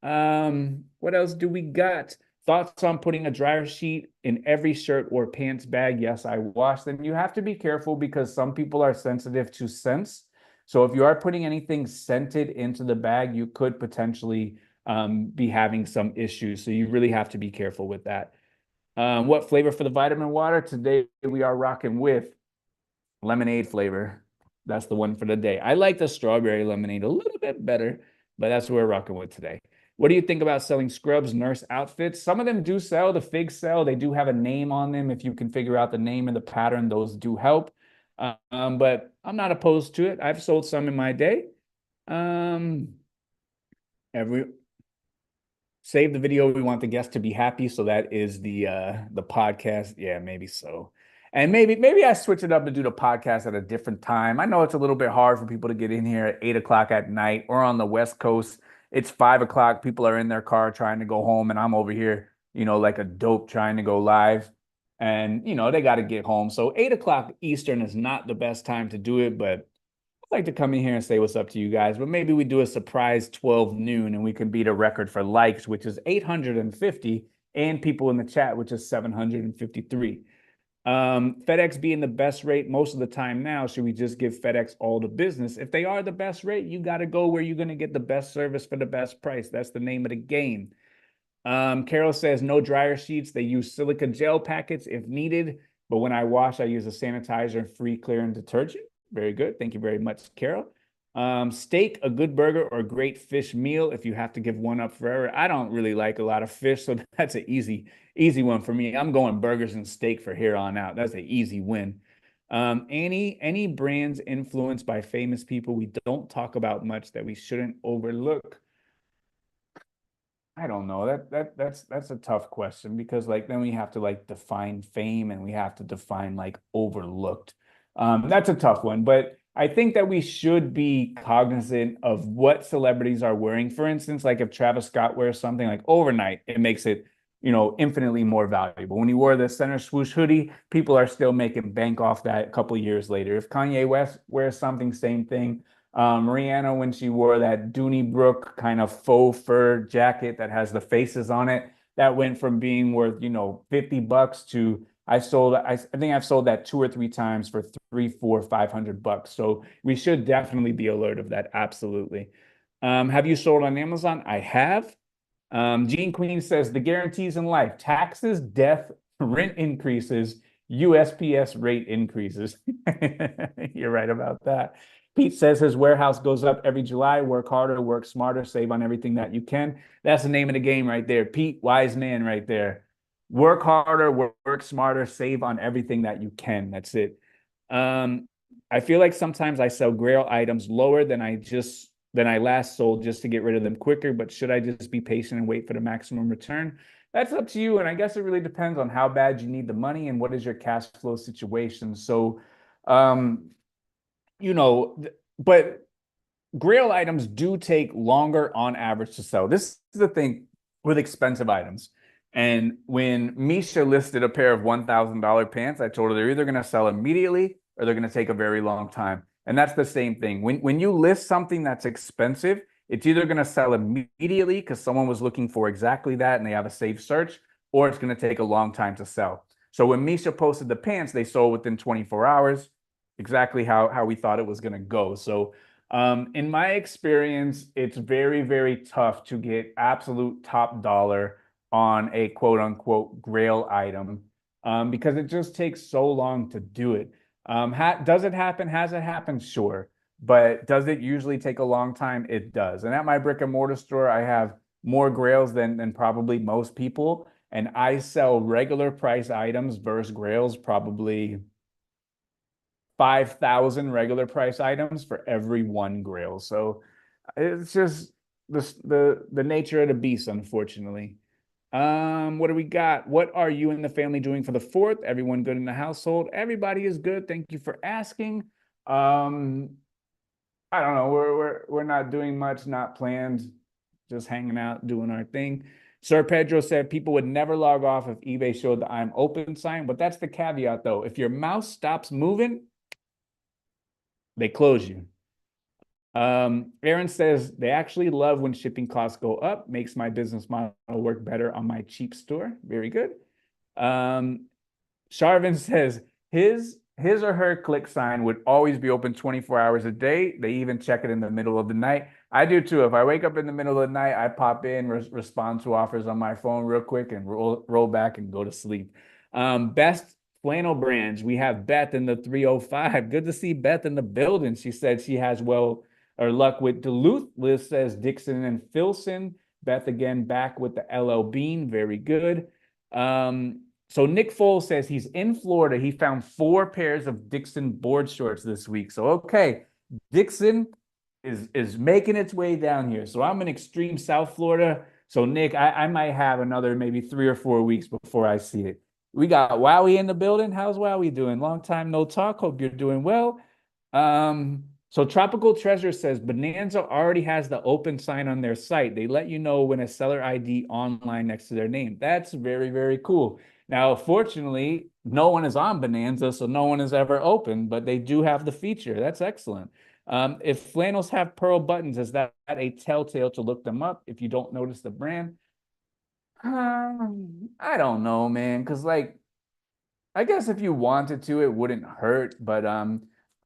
What else do we got? Thoughts on putting a dryer sheet in every shirt or pants bag? Yes, I wash them. You have to be careful because some people are sensitive to scents. So if you are putting anything scented into the bag, you could potentially be having some issues. So you really have to be careful with that. What flavor for the vitamin water? Today we are rocking with lemonade flavor. That's the one for the day. I like the strawberry lemonade a little bit better, but that's what we're rocking with today. What do you think about selling scrubs, nurse outfits? Some of them do sell. The figs sell. They do have a name on them. If you can figure out the name and the pattern, those do help. But I'm not opposed to it. I've sold some in my day. Save the video. We want the guest to be happy. So that is the podcast. Yeah, maybe so. And maybe I switch it up to do the podcast at a different time. I know it's a little bit hard for people to get in here at 8 o'clock at night, or on the West Coast. It's 5 o'clock. People are in their car trying to go home, and I'm over here, like a dope trying to go live. And, they got to get home. So 8 o'clock Eastern is not the best time to do it, but I'd like to come in here and say what's up to you guys. But maybe we do a surprise 12 noon and we can beat a record for likes, which is 850, and people in the chat, which is 753. FedEx being the best rate most of the time now, should we just give FedEx all the business? If they are the best rate, you got to go where you're going to get the best service for the best price. That's the name of the game. Carol says no dryer sheets. They use silica gel packets if needed, but when I wash, I use a sanitizer and free clearing detergent. Very good. Thank you very much, Carol. Steak, a good burger, or a great fish meal if you have to give one up forever. I don't really like a lot of fish, so that's an easy one for me. I'm going burgers and steak for here on out. That's an easy win. Any brands influenced by famous people we don't talk about much that we shouldn't overlook? I don't know. That's a tough question because then we have to define fame, and we have to define overlooked. That's a tough one, but I think that we should be cognizant of what celebrities are wearing. For instance, if Travis Scott wears something overnight, it makes it, infinitely more valuable. When he wore the center swoosh hoodie, people are still making bank off that a couple years later. If Kanye West wears something, same thing. Rihanna, when she wore that Donnybrook kind of faux fur jacket that has the faces on it, that went from being worth, $50 to I think I've sold that 2 or 3 times for $300, $400, $500. So we should definitely be alert of that. Absolutely. Have you sold on Amazon? I have. Gene Queen says the guarantees in life: taxes, death, rent increases, USPS rate increases. You're right about that. Pete says his warehouse goes up every July. Work harder, work smarter, save on everything that you can. That's the name of the game right there. Pete, wise man right there. Work harder, work smarter, save on everything that you can. That's it. I feel like sometimes I sell grail items lower than I just than I last sold just to get rid of them quicker. But should I just be patient and wait for the maximum return? That's up to you. And I guess it really depends on how bad you need the money and what is your cash flow situation. So, um, but Grail items do take longer on average to sell. This is the thing with expensive items. And when Misha listed a pair of $1,000 pants, I told her they're either going to sell immediately or they're going to take a very long time. And that's the same thing. When you list something that's expensive, it's either going to sell immediately because someone was looking for exactly that and they have a safe search, or it's going to take a long time to sell. So when Misha posted the pants, they sold within 24 hours, exactly how we thought it was going to go. So in my experience, it's very, very tough to get absolute top dollar on a quote unquote grail item because it just takes so long to do it. Does it happen? Has it happened? Sure. But does it usually take a long time? It does. And at my brick and mortar store, I have more grails than probably most people. And I sell regular price items versus grails probably 5,000 regular price items for every one grail. So it's just the nature of the beast, unfortunately. What do we got? What are you and the family doing for the 4th? Everyone good in the household? Everybody is good. Thank you for asking. I don't know. We're not doing much, not planned, just hanging out, doing our thing. Sir Pedro said people would never log off if eBay showed the I'm open sign, but that's the caveat though. If your mouse stops moving, they close you. Aaron says they actually love when shipping costs go up, makes my business model work better on my cheap store. Very good. Sharvin says his or her click sign would always be open 24 hours a day. They even check it in the middle of the night. I do too. If I wake up in the middle of the night, I pop in, respond to offers on my phone real quick and roll back and go to sleep. Best flannel brands. We have Beth in the 305. Good to see Beth in the building. She said she has luck with Duluth. Liz says Dixon and Filson. Beth again back with the LL Bean. Very good. So Nick Foles says he's in Florida. He found 4 pairs of Dixon board shorts this week. So okay, Dixon is making its way down here. So I'm in extreme South Florida. So Nick, I might have another maybe 3 or 4 weeks before I see it. We got Wowie in the building. How's Wowie doing? Long time no talk. Hope you're doing well. So Tropical Treasure says Bonanza already has the open sign on their site. They let you know when a seller ID online next to their name. That's very, very cool. Now, fortunately, no one is on Bonanza, so no one is ever open, but they do have the feature. That's excellent. If flannels have pearl buttons, is that a telltale to look them up if you don't notice the brand? I don't know, man, because I guess if you wanted to, it wouldn't hurt. But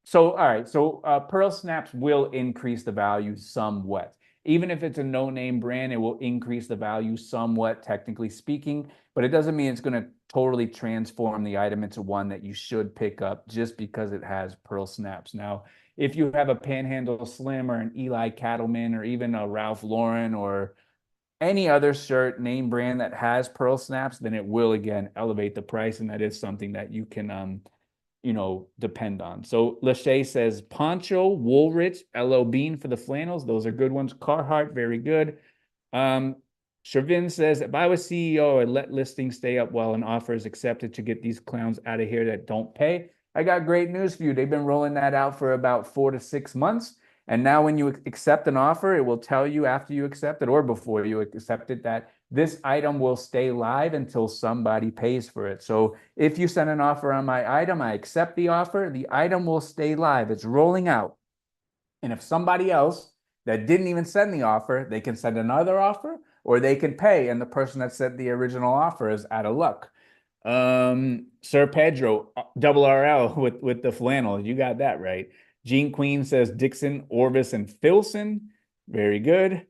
so all right, so pearl snaps will increase the value somewhat. Even if it's a no-name brand, it will increase the value somewhat, technically speaking, but it doesn't mean it's going to totally transform the item into one that you should pick up just because it has pearl snaps. Now, if you have a Panhandle Slim or an Eli Cattleman or even a Ralph Lauren or any other shirt name brand that has pearl snaps, then it will again elevate the price, and that is something that you can depend on. So Lachey says Poncho, Woolrich, LL Bean for the flannels. Those are good ones. Carhartt, very good. Shervin says, if I was CEO, I'd let listings stay up while an offer is accepted to get these clowns out of here that don't pay. I got great news for you. They've been rolling that out for about 4 to 6 months. And now when you accept an offer, it will tell you after you accept it or before you accept it that this item will stay live until somebody pays for it. So if you send an offer on my item, I accept the offer, the item will stay live. It's rolling out. And if somebody else that didn't even send the offer, they can send another offer or they can pay. And the person that sent the original offer is out of luck. Sir Pedro, double RL with the flannel. You got that right. Gene Queen says Dixon, Orvis, and Filson. Very good.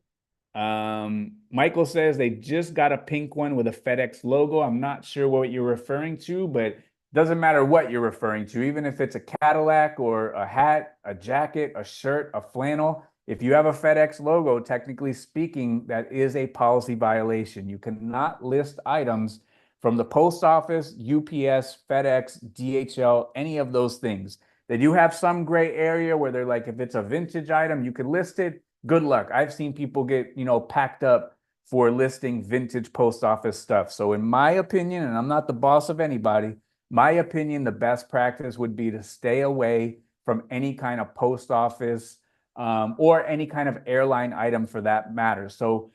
Michael says they just got a pink one with a FedEx logo. I'm not sure what you're referring to, but it doesn't matter what you're referring to, even if it's a Cadillac or a hat, a jacket, a shirt, a flannel. If you have a FedEx logo, technically speaking, that is a policy violation. You cannot list items from the post office, UPS, FedEx, DHL, any of those things. They do have some gray area where they're like, if it's a vintage item, you can list it. good luck. I've seen people get, packed up for listing vintage post office stuff. So in my opinion, and I'm not the boss of anybody, my opinion, the best practice would be to stay away from any kind of post office or any kind of airline item for that matter. So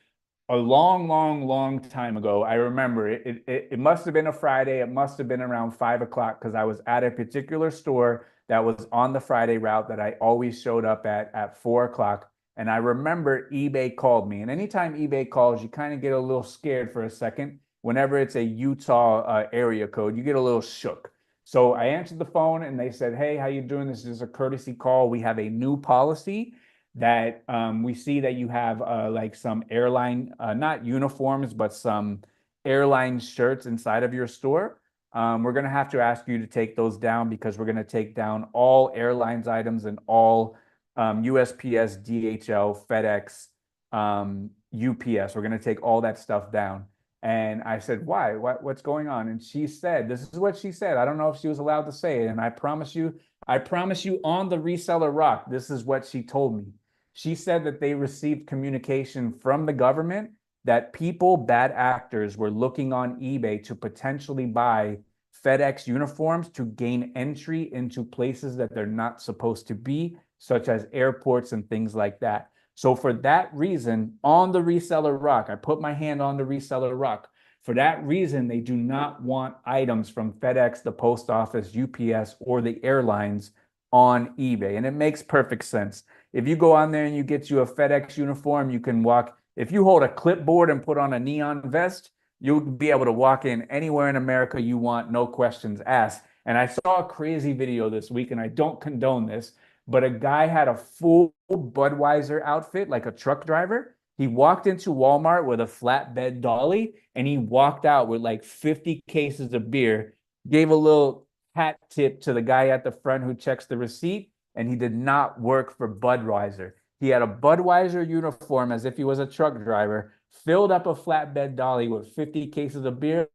a long, long, long time ago, I remember it must have been a Friday. It must have been around 5 o'clock because I was at a particular store that was on the Friday route that I always showed up at 4 o'clock. And I remember eBay called me. And anytime eBay calls, you kind of get a little scared for a second. Whenever it's a Utah area code, you get a little shook. So I answered the phone and they said, "Hey, how you doing? This is a courtesy call. We have a new policy that we see that you have like some airline, not uniforms, but some airline shirts inside of your store. We're going to have to ask you to take those down because we're going to take down all airlines items and all USPS, DHL, FedEx, UPS. We're going to take all that stuff down." And I said, "Why? What's going on?" And she said, this is what she said. I don't know if she was allowed to say it. And I promise you on the Reseller Rock, this is what she told me. She said that they received communication from the government that people, bad actors, were looking on eBay to potentially buy FedEx uniforms to gain entry into places that they're not supposed to be, such as airports and things like that. So for that reason, on the Reseller Rock, I put my hand on the Reseller Rock. For that reason, they do not want items from FedEx, the post office, UPS, or the airlines on eBay. And it makes perfect sense. If you go on there and you get you a FedEx uniform, you can walk. If you hold a clipboard and put on a neon vest, you'll be able to walk in anywhere in America you want, no questions asked. And I saw a crazy video this week, and I don't condone this, but a guy had a full Budweiser outfit, like a truck driver. He walked into Walmart with a flatbed dolly, and he walked out with like 50 cases of beer, gave a little hat tip to the guy at the front who checks the receipt, and he did not work for Budweiser. He had a Budweiser uniform as if he was a truck driver, filled up a flatbed dolly with 50 cases of beer,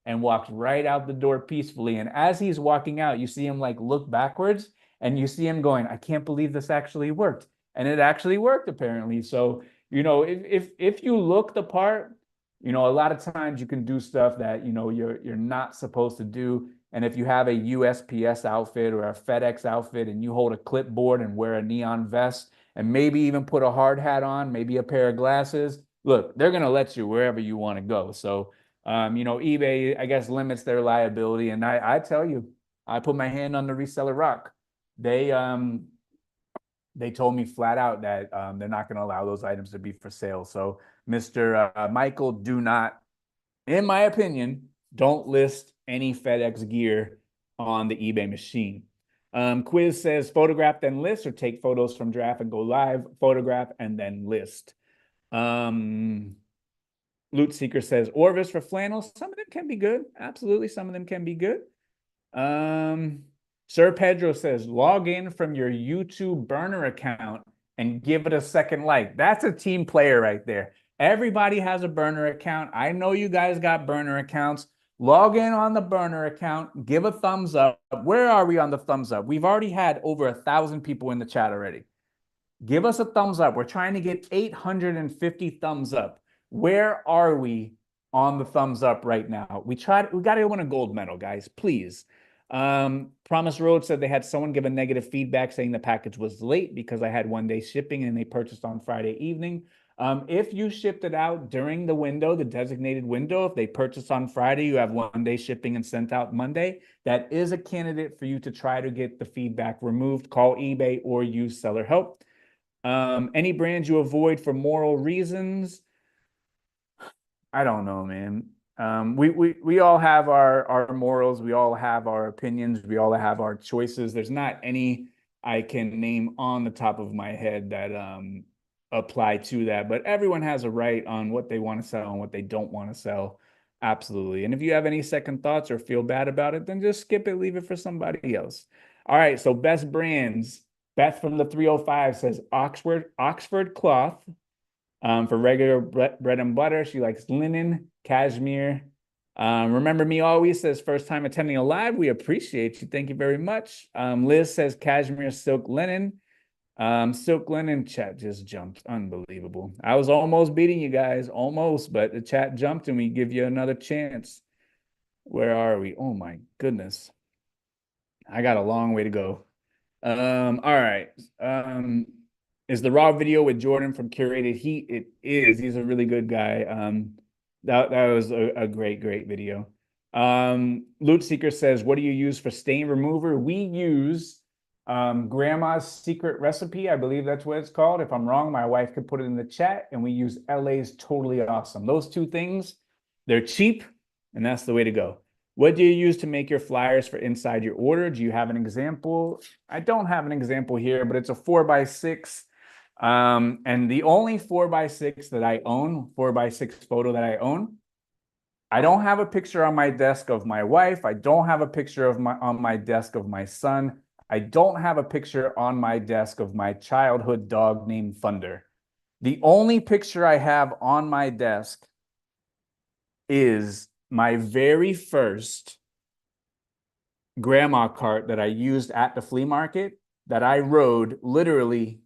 and walked right out the door peacefully. And as he's walking out, you see him like look backwards, and you see him going, "I can't believe this actually worked." And it actually worked, apparently. So, if you look the part, a lot of times you can do stuff that, you're not supposed to do. And if you have a USPS outfit or a FedEx outfit and you hold a clipboard and wear a neon vest and maybe even put a hard hat on, maybe a pair of glasses, look, they're going to let you wherever you want to go. So, eBay, I guess, limits their liability. And I tell you, I put my hand on the Reseller Rock. They told me flat out that they're not going to allow those items to be for sale. So, Mr. Michael, do not, in my opinion, don't list any FedEx gear on the eBay machine. Quiz says photograph then list, or take photos from draft and go live, photograph and then list. Loot Seeker says Orvis for flannel. Some of them can be good. Absolutely, some of them can be good. Sir Pedro says log in from your YouTube burner account and give it a second like. That's a team player right there. Everybody has a burner account. I know you guys got burner accounts. Log in on the burner account, give a thumbs up. Where are we on the thumbs up? We've already had over 1,000 people in the chat already. Give us a thumbs up. We're trying to get 850 thumbs up. Where are we on the thumbs up right now? We got to win a gold medal, guys, please. Promise Road said they had someone give a negative feedback saying the package was late because I had 1 day shipping and they purchased on Friday evening. If you shipped it out during the window, the designated window, if they purchased on Friday, you have 1 day shipping and sent out Monday, that is a candidate for you to try to get the feedback removed. Call eBay or use seller help. Any brands you avoid for moral reasons? I don't know, man. We all have our morals. We all have our opinions. We all have our choices. There's not any I can name on the top of my head that apply to that, but everyone has a right on what they want to sell and what they don't want to sell. Absolutely. And if you have any second thoughts or feel bad about it, then just skip it, leave it for somebody else. All right, so best brands. Beth from the 305 says Oxford cloth for regular bread and butter. She likes linen, cashmere. Remember me always says first time attending a live. We appreciate you. Thank you very much. Liz says cashmere silk linen. Silk Linen chat just jumped. Unbelievable. I was almost beating you guys, almost, but the chat jumped and we give you another chance. Where are we? Oh my goodness. I got a long way to go. All right. Is the raw video with Jordan from Curated Heat? It is. He's a really good guy. That was a great video. Loot Seeker says, what do you use for stain remover? We use Grandma's Secret Recipe. I believe that's what it's called. If I'm wrong, my wife could put it in the chat. And we use LA's Totally Awesome. Those two things, they're cheap, and that's the way to go. What do you use to make your flyers for inside your order? Do you have an example? I don't have an example here, but it's a 4x6. And the only 4x6 that I own, 4x6 photo that I own, I don't have a picture on my desk of my wife. I don't have a picture of on my desk of my son. I don't have a picture on my desk of my childhood dog named Thunder. The only picture I have on my desk is my very first grandma cart that I used at the flea market that I rode literally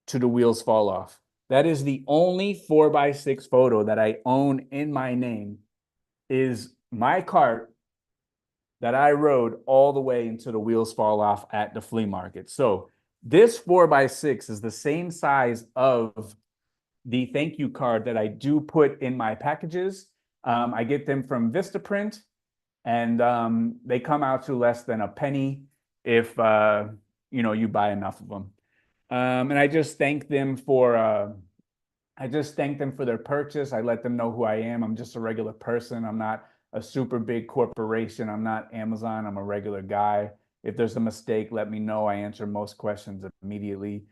to the wheels fall off. That is the only 4x6 photo that I own in my name, is my cart that I rode all the way until the wheels fall off at the flea market. So this 4x6 is the same size of the thank you card that I do put in my packages. I get them from Vistaprint, and they come out to less than a penny if you buy enough of them. And I just thank them for their purchase. I let them know who I am. I'm just a regular person. I'm not a super big corporation. I'm not Amazon. I'm a regular guy. If there's a mistake, let me know. I answer most questions immediately.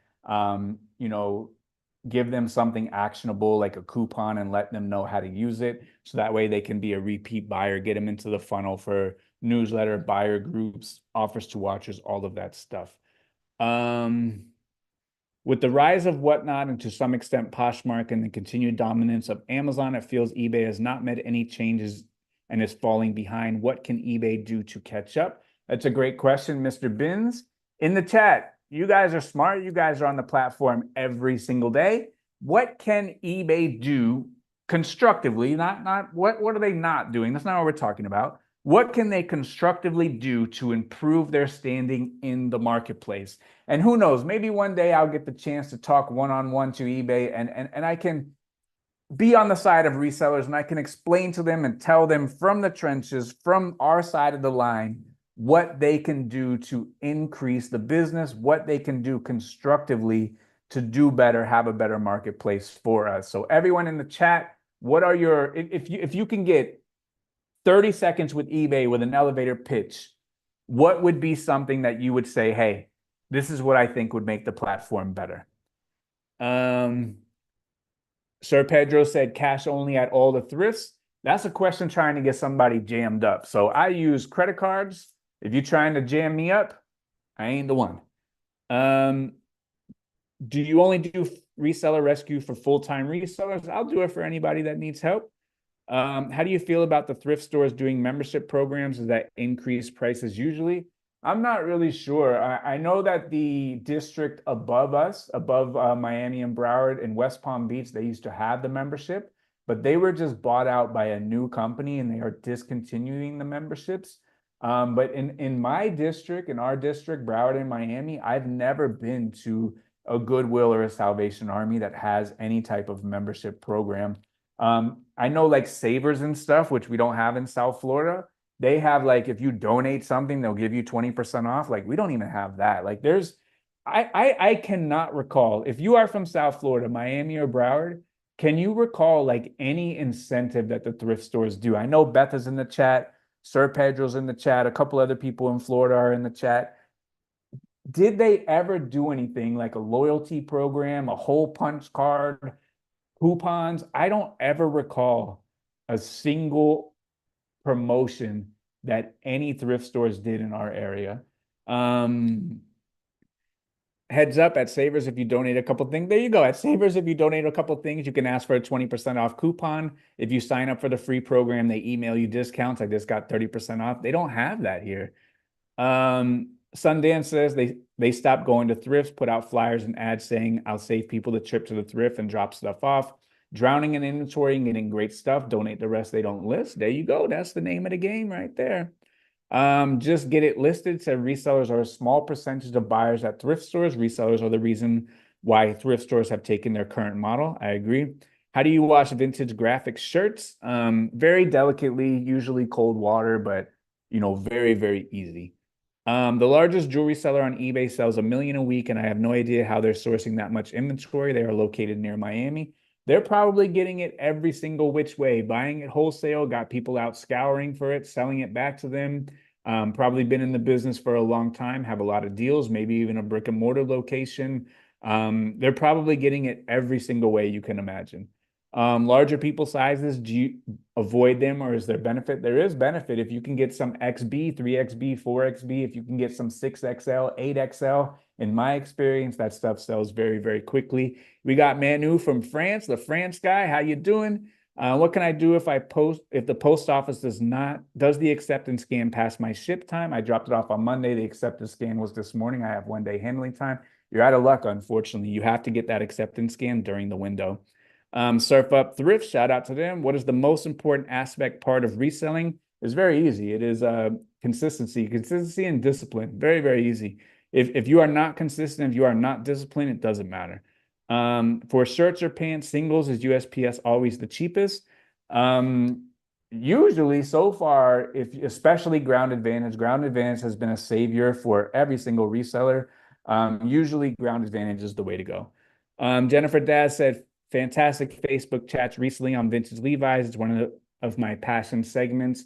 Give them something actionable like a coupon and let them know how to use it. So that way they can be a repeat buyer, get them into the funnel for newsletter, buyer groups, offers to watchers, all of that stuff. With the rise of Whatnot and to some extent Poshmark and the continued dominance of Amazon, it feels eBay has not made any changes and is falling behind. What can eBay do to catch up? That's a great question, Mr. Bins. In the chat, you guys are smart. You guys are on the platform every single day. What can eBay do constructively? Not what are they not doing? That's not what we're talking about. What can they constructively do to improve their standing in the marketplace? And who knows, maybe one day I'll get the chance to talk one-on-one to eBay and I can be on the side of resellers and I can explain to them and tell them from the trenches, from our side of the line, what they can do to increase the business, what they can do constructively to do better, have a better marketplace for us. So everyone in the chat, what are your, if you can get 30 seconds with eBay with an elevator pitch, what would be something that you would say, hey, this is what I think would make the platform better? Sir Pedro said cash only at all the thrifts. That's a question trying to get somebody jammed up. So I use credit cards. If you're trying to jam me up, I ain't the one. Do you only do reseller rescue for full-time resellers? I'll do it for anybody that needs help. How do you feel about the thrift stores doing membership programs? Does that increase prices usually? I'm not really sure. I know that the district above us, above Miami and Broward and West Palm Beach, they used to have the membership, but they were just bought out by a new company and they are discontinuing the memberships. But in my district, in our district, Broward and Miami, I've never been to a Goodwill or a Salvation Army that has any type of membership program. I know like Savers and stuff, which we don't have in South Florida. They have like, if you donate something, they'll give you 20% off. Like we don't even have that. Like I cannot recall, if you are from South Florida, Miami or Broward, can you recall like any incentive that the thrift stores do? I know Beth is in the chat, Sir Pedro's in the chat, a couple other people in Florida are in the chat. Did they ever do anything like a loyalty program, a hole punch card, coupons? I don't ever recall a single promotion that any thrift stores did in our area. Heads up, at Savers, if you donate a couple things, there you go. At Savers, if you donate a couple things, you can ask for a 20% off coupon. If you sign up for the free program, they email you discounts. I just got 30% off. They don't have that here. Sundance says they stopped going to thrifts, put out flyers and ads saying, I'll save people the trip to the thrift and drop stuff off. Drowning in inventory and getting great stuff, donate the rest they don't list. There you go. That's the name of the game right there. Just get it listed. Said resellers are a small percentage of buyers at thrift stores. Resellers are the reason why thrift stores have taken their current model. I agree. How do you wash vintage graphic shirts? Very delicately, usually cold water, but very, very easy. The largest jewelry seller on eBay sells 1 million a week, and I have no idea how they're sourcing that much inventory. They are located near Miami. They're probably getting it every single which way, buying it wholesale, got people out scouring for it, selling it back to them. Probably been in the business for a long time, have a lot of deals, maybe even a brick and mortar location. They're probably getting it every single way you can imagine. Larger people sizes, do you avoid them or is there benefit? There is benefit if you can get some XB, 3XB, 4XB, if you can get some 6XL, 8XL. In my experience, that stuff sells very, very quickly. We got Manu from France, the France guy. How you doing? What can I do if the post office does the acceptance scan past my ship time? I dropped it off on Monday. The acceptance scan was this morning. I have 1 day handling time. You're out of luck, unfortunately. You have to get that acceptance scan during the window. Surf Up Thrift, shout out to them. What is the most important part of reselling? It's very easy. It is consistency and discipline. Very, very easy. If you are not consistent, if you are not disciplined, it doesn't matter. For shirts or pants, singles is USPS always the cheapest. Usually so far, especially Ground Advantage has been a savior for every single reseller. Usually Ground Advantage is the way to go. Jennifer Daz said, fantastic Facebook chats recently on vintage Levi's. It's one of my passion segments.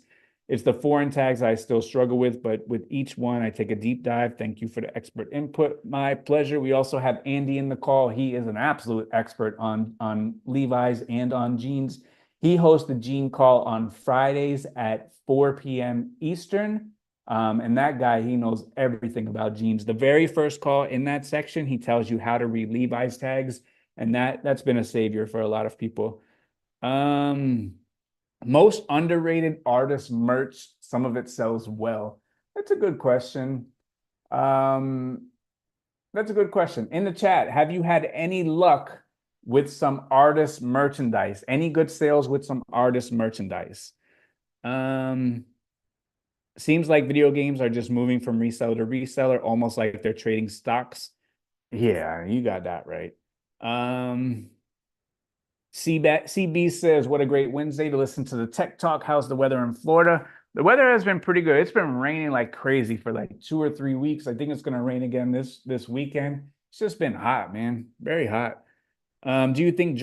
It's the foreign tags I still struggle with, but with each one, I take a deep dive. Thank you for the expert input. My pleasure. We also have Andy in the call. He is an absolute expert on Levi's and on jeans. He hosts the Jean Call on Fridays at 4 p.m. Eastern. And that guy, he knows everything about jeans. The very first call in that section, he tells you how to read Levi's tags. And that's been a savior for a lot of people. Most underrated artist merch, some of it sells well. That's a good question. In the chat, have you had any luck with some artist merchandise? Any good sales with some artist merchandise? Seems like video games are just moving from reseller to reseller, almost like they're trading stocks. Yeah, you got that right. CB says, what a great Wednesday to listen to the Tech Talk. How's the weather in Florida? The weather has been pretty good. It's been raining like crazy for like 2 or 3 weeks. I think it's going to rain again this weekend. It's just been hot, man. Very hot. Do you think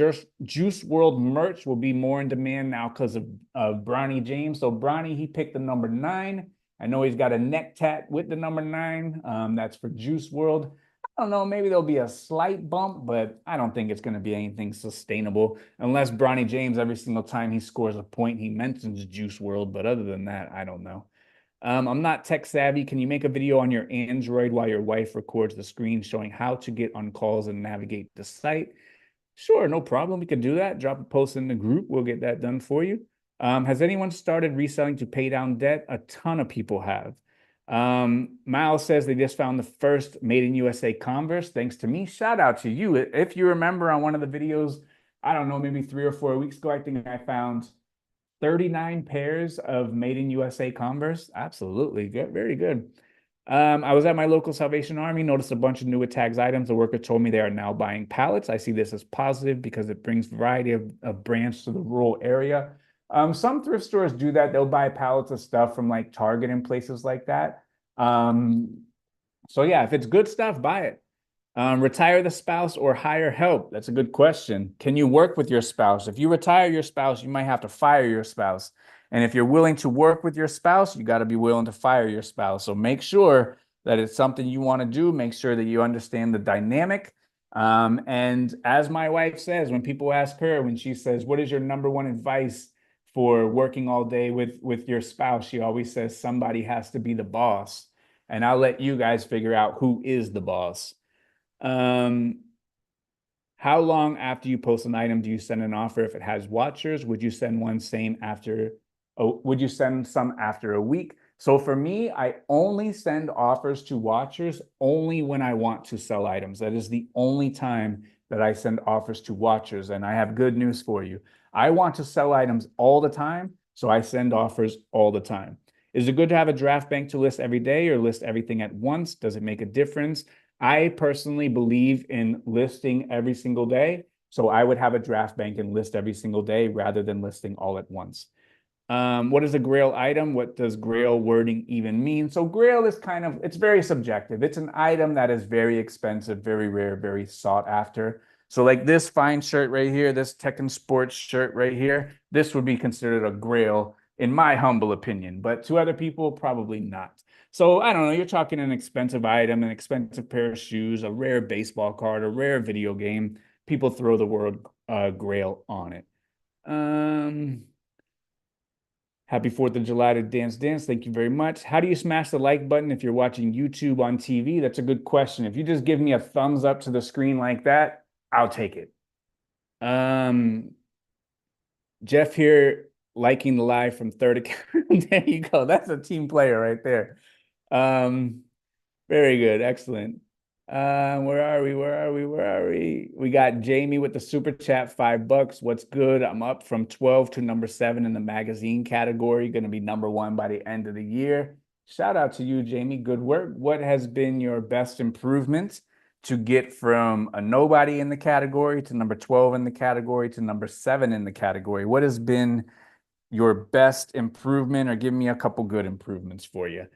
Juice World merch will be more in demand now because of Bronny James? So Bronny, he picked the number 9. I know he's got a neck tat with the number 9. That's for Juice World. I don't know, maybe there'll be a slight bump, but I don't think it's going to be anything sustainable unless Bronny James, every single time he scores a point, he mentions Juice World. But other than that, I don't know. I'm not tech savvy. Can you make a video on your Android while your wife records the screen showing how to get on calls and navigate the site? Sure, no problem. We could do that. Drop a post in the group. We'll get that done for you. Has anyone started reselling to pay down debt? A ton of people have. Miles says they just found the first made in USA Converse. Thanks to me. Shout out to you. If you remember on one of the videos, I don't know, maybe 3 or 4 weeks ago, I think I found 39 pairs of made in USA Converse. Absolutely good. Very good. I was at my local Salvation Army, noticed a bunch of new tags items. The worker told me they are now buying pallets. I see this as positive because it brings variety of brands to the rural area. Some thrift stores do that. They'll buy pallets of stuff from like Target and places like that. So yeah, if it's good stuff, buy it. Retire the spouse or hire help? That's a good question. Can you work with your spouse? If you retire your spouse, you might have to fire your spouse. And if you're willing to work with your spouse, you got to be willing to fire your spouse. So make sure that it's something you want to do. Make sure that you understand the dynamic. And as my wife says, when people ask her, when she says, what is your number one advice for working all day with your spouse? She always says, somebody has to be the boss. And I'll let you guys figure out who is the boss. How long after you post an item do you send an offer if it has watchers? Would you send some after a week? So for me, I only send offers to watchers only when I want to sell items. That is the only time that I send offers to watchers. And I have good news for you. I want to sell items all the time, so I send offers all the time. Is it good to have a draft bank to list every day or list everything at once? Does it make a difference? I personally believe in listing every single day. So I would have a draft bank and list every single day rather than listing all at once. What is a grail item? What does grail wording even mean? So grail is it's very subjective. It's an item that is very expensive, very rare, very sought after. So like this fine shirt right here, this Tekken Sports shirt right here, this would be considered a grail in my humble opinion, but to other people, probably not. So I don't know, you're talking an expensive item, an expensive pair of shoes, a rare baseball card, a rare video game. People throw the word grail on it. Happy 4th of July to Dance Dance. Thank you very much. How do you smash the like button if you're watching YouTube on TV? That's a good question. If you just give me a thumbs up to the screen like that, I'll take it. Jeff here liking the live from third account. There you go. That's a team player right there. Very good. Excellent. Where are we? Where are we? Where are we? We got Jamie with the super chat, $5. What's good? I'm up from 12 to number 7 in the magazine category. Going to be number 1 by the end of the year. Shout out to you, Jamie. Good work. What has been your best improvement to get from a nobody in the category to number 12 in the category to number 7 in the category? What has been your best improvement, or give me a couple good improvements for you?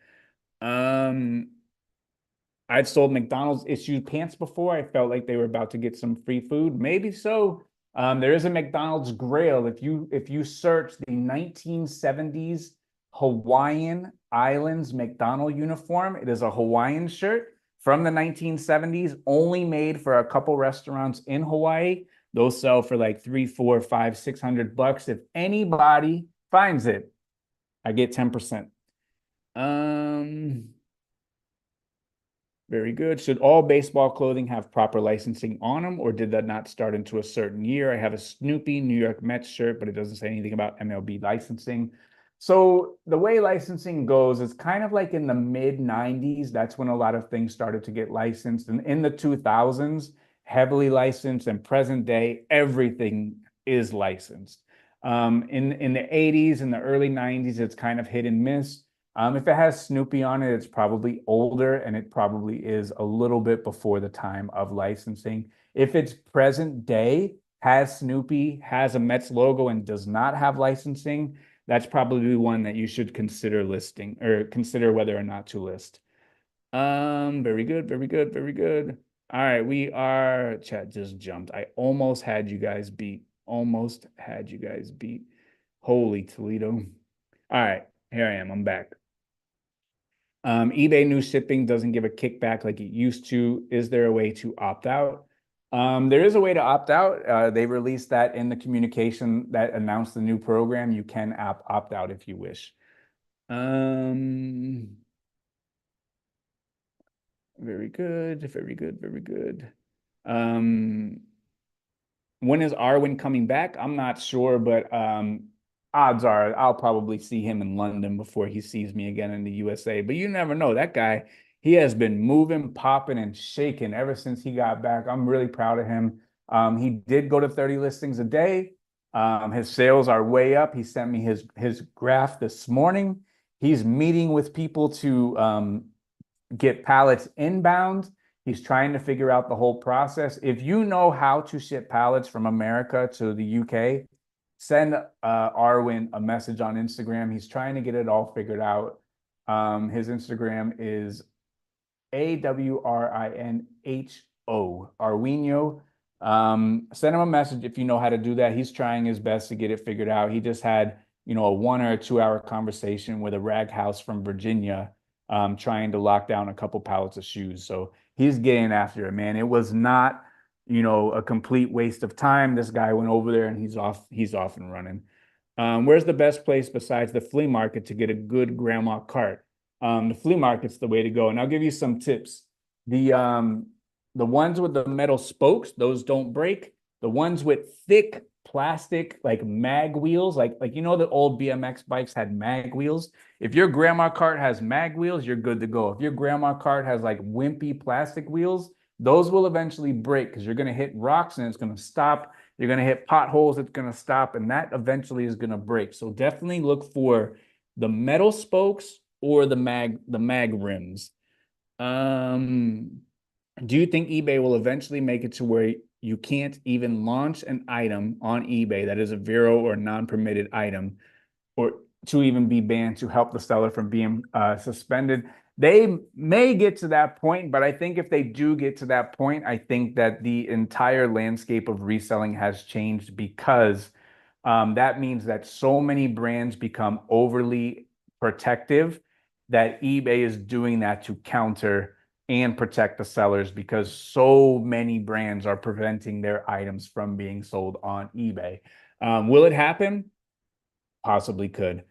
I've sold McDonald's issued pants before. I felt like they were about to get some free food. Maybe so. There is a McDonald's Grail. If you search the 1970s Hawaiian Islands McDonald uniform, it is a Hawaiian shirt from the 1970s, only made for a couple restaurants in Hawaii. Those sell for like $300, $400, $500, $600. If anybody finds it, I get 10%. Very good. Should all baseball clothing have proper licensing on them, or did that not start into a certain year? I have a Snoopy New York Mets shirt, but it doesn't say anything about MLB licensing. So the way licensing goes is kind of like in the mid 90s. That's when a lot of things started to get licensed. And in the 2000s, heavily licensed, and present day, everything is licensed. In the 80s and the early 90s, it's kind of hit and miss. If it has Snoopy on it, it's probably older, and it probably is a little bit before the time of licensing. If it's present day, has Snoopy, has a Mets logo, and does not have licensing, that's probably one that you should consider listing, or consider whether or not to list. Very good, very good, very good. All right, chat just jumped. I almost had you guys beat. Almost had you guys beat. Holy Toledo. All right, here I am. I'm back. eBay new shipping doesn't give a kickback like it used to. Is there a way to opt out? There is a way to opt out. They released that in the communication that announced the new program. You can opt out if you wish. Very good, very good, very good. When is Arwen coming back? I'm not sure, but odds are I'll probably see him in London before he sees me again in the USA. But you never know. That guy, he has been moving, popping, and shaking ever since he got back. I'm really proud of him. He did go to 30 listings a day. His sales are way up. He sent me his graph this morning. He's meeting with people to get pallets inbound. He's trying to figure out the whole process. If you know how to ship pallets from America to the UK, send Arwen a message on Instagram. He's trying to get it all figured out. His Instagram is AWRINHO, Arwinho. Send him a message if you know how to do that. He's trying his best to get it figured out. He just had, a 1 or 2 hour conversation with a rag house from Virginia, trying to lock down a couple pallets of shoes. So he's getting after it, man. It was not, a complete waste of time. This guy went over there and he's off and running. Where's the best place besides the flea market to get a good grandma cart? The flea market's the way to go. And I'll give you some tips. The ones with the metal spokes, those don't break. The ones with thick plastic like mag wheels, like you know the old BMX bikes had mag wheels. If your grandma cart has mag wheels, you're good to go. If your grandma cart has like wimpy plastic wheels, those will eventually break because you're going to hit rocks and it's going to stop. You're going to hit potholes, it's going to stop, and that eventually is going to break. So definitely look for the metal spokes or the mag rims. Um, do you think eBay will eventually make it to where you can't even launch an item on eBay that is a Vero or non-permitted item, or to even be banned to help the seller from being suspended? They may get to that point, but I think if they do get to that point, I think that the entire landscape of reselling has changed because that means that so many brands become overly protective that eBay is doing that to counter and protect the sellers because so many brands are preventing their items from being sold on eBay. Will it happen? Possibly could.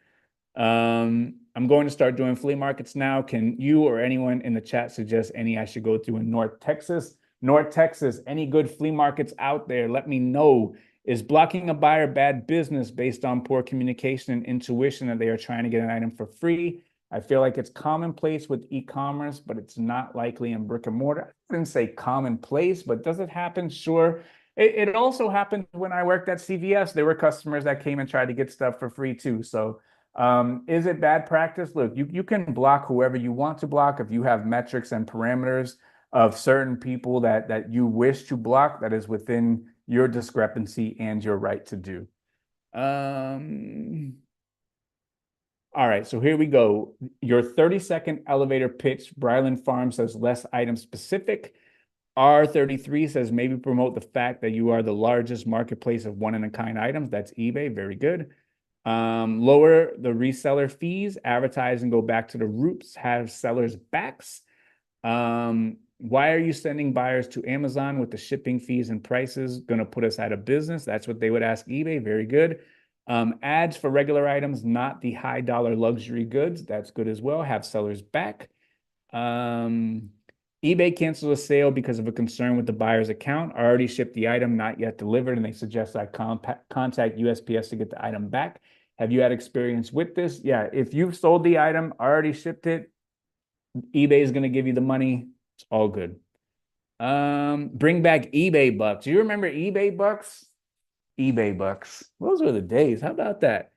I'm going to start doing flea markets now. Can you or anyone in the chat suggest any I should go to in North Texas? North Texas, any good flea markets out there? Let me know. Is blocking a buyer bad business based on poor communication and intuition that they are trying to get an item for free? I feel like it's commonplace with e-commerce, but it's not likely in brick and mortar. I didn't say commonplace, but does it happen? Sure. It also happened when I worked at CVS. There were customers that came and tried to get stuff for free too. So is it bad practice? Look, you can block whoever you want to block if you have metrics and parameters of certain people that you wish to block that is within your discrepancy and your right to do. All right, so here we go. Your 30-second elevator pitch. Bryland Farm says less item specific. R33 says maybe promote the fact that you are the largest marketplace of one-in-a-kind items. That's eBay. Very good. Lower the reseller fees, advertise and go back to the roots, have sellers backs. Why are you sending buyers to Amazon with the shipping fees and prices going to put us out of business? That's what they would ask eBay. Very good. Ads for regular items, not the high dollar luxury goods. That's good as well. Have sellers back. eBay cancels a sale because of a concern with the buyer's account. Already shipped the item, not yet delivered, and they suggest I contact USPS to get the item back. Have you had experience with this? Yeah, if you've sold the item, already shipped it, eBay is going to give you the money. It's all good. Bring back eBay bucks. Do you remember eBay bucks? eBay bucks. Those were the days. How about that?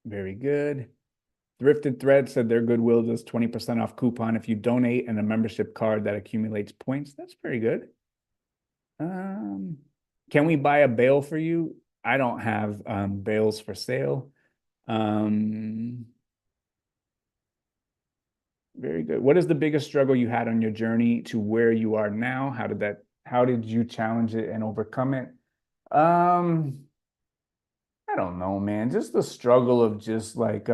Very good. Thrifted Thread said their Goodwill does 20% off coupon if you donate and a membership card that accumulates points. That's pretty good. Can we buy a bale for you? I don't have bales for sale. Very good. What is the biggest struggle you had on your journey to where you are now? How did you challenge it and overcome it? I don't know, man. Just the struggle of just like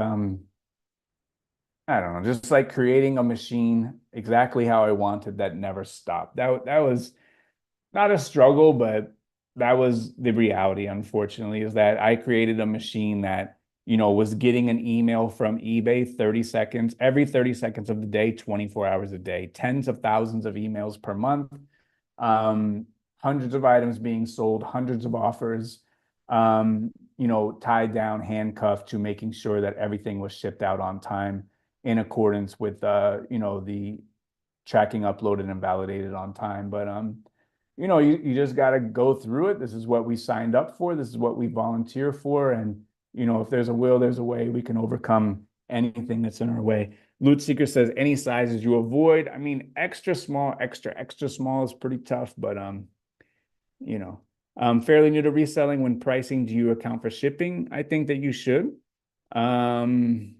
I don't know, just like creating a machine exactly how I wanted that never stopped. That was not a struggle, but that was the reality, unfortunately, is that I created a machine that, was getting an email from eBay 30 seconds, every 30 seconds of the day, 24 hours a day, tens of thousands of emails per month, hundreds of items being sold, hundreds of offers, tied down, handcuffed to making sure that everything was shipped out on time in accordance with, the tracking uploaded and validated on time. But you just got to go through it. This is what we signed up for. This is what we volunteer for. And, if there's a will, there's a way. We can overcome anything that's in our way. Loot Seeker says any sizes you avoid. I mean, extra small, extra small is pretty tough, but, fairly new to reselling. When pricing, do you account for shipping? I think that you should. Very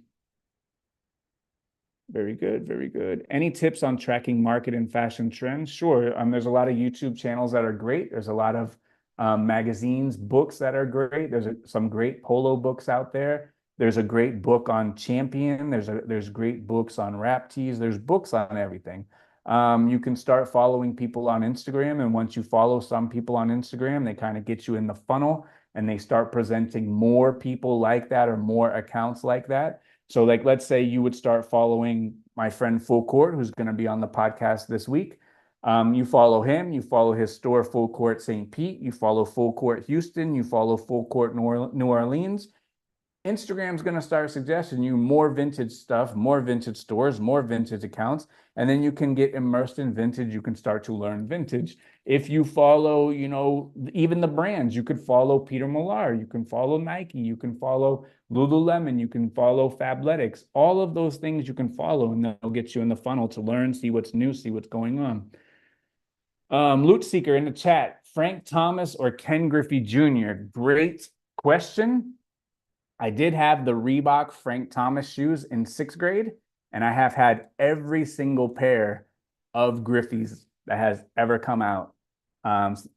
good, very good. Any tips on tracking market and fashion trends? Sure. There's a lot of YouTube channels that are great. There's a lot of magazines, books that are great. There's some great polo books out there. There's a great book on Champion. There's great books on rap tees. There's books on everything. You can start following people on Instagram, and once you follow some people on Instagram, they kind of get you in the funnel, and they start presenting more people like that or more accounts like that. So let's say you would start following my friend Full Court, who's going to be on the podcast this week. You follow him, you follow his store Full Court St. Pete, you follow Full Court Houston, you follow Full Court New Orleans. Instagram's going to start suggesting you more vintage stuff, more vintage stores, more vintage accounts, and then you can get immersed in vintage. You can start to learn vintage. If you follow, you know, even the brands, you could follow Peter Millar, you can follow Nike, you can follow Lululemon, you can follow Fabletics. All of those things you can follow, and they'll get you in the funnel to learn, see what's new, see what's going on. Loot Seeker in the chat, Frank Thomas or Ken Griffey Jr.? Great question. I did have the Reebok Frank Thomas shoes in 6th grade, and I have had every single pair of Griffey's that has ever come out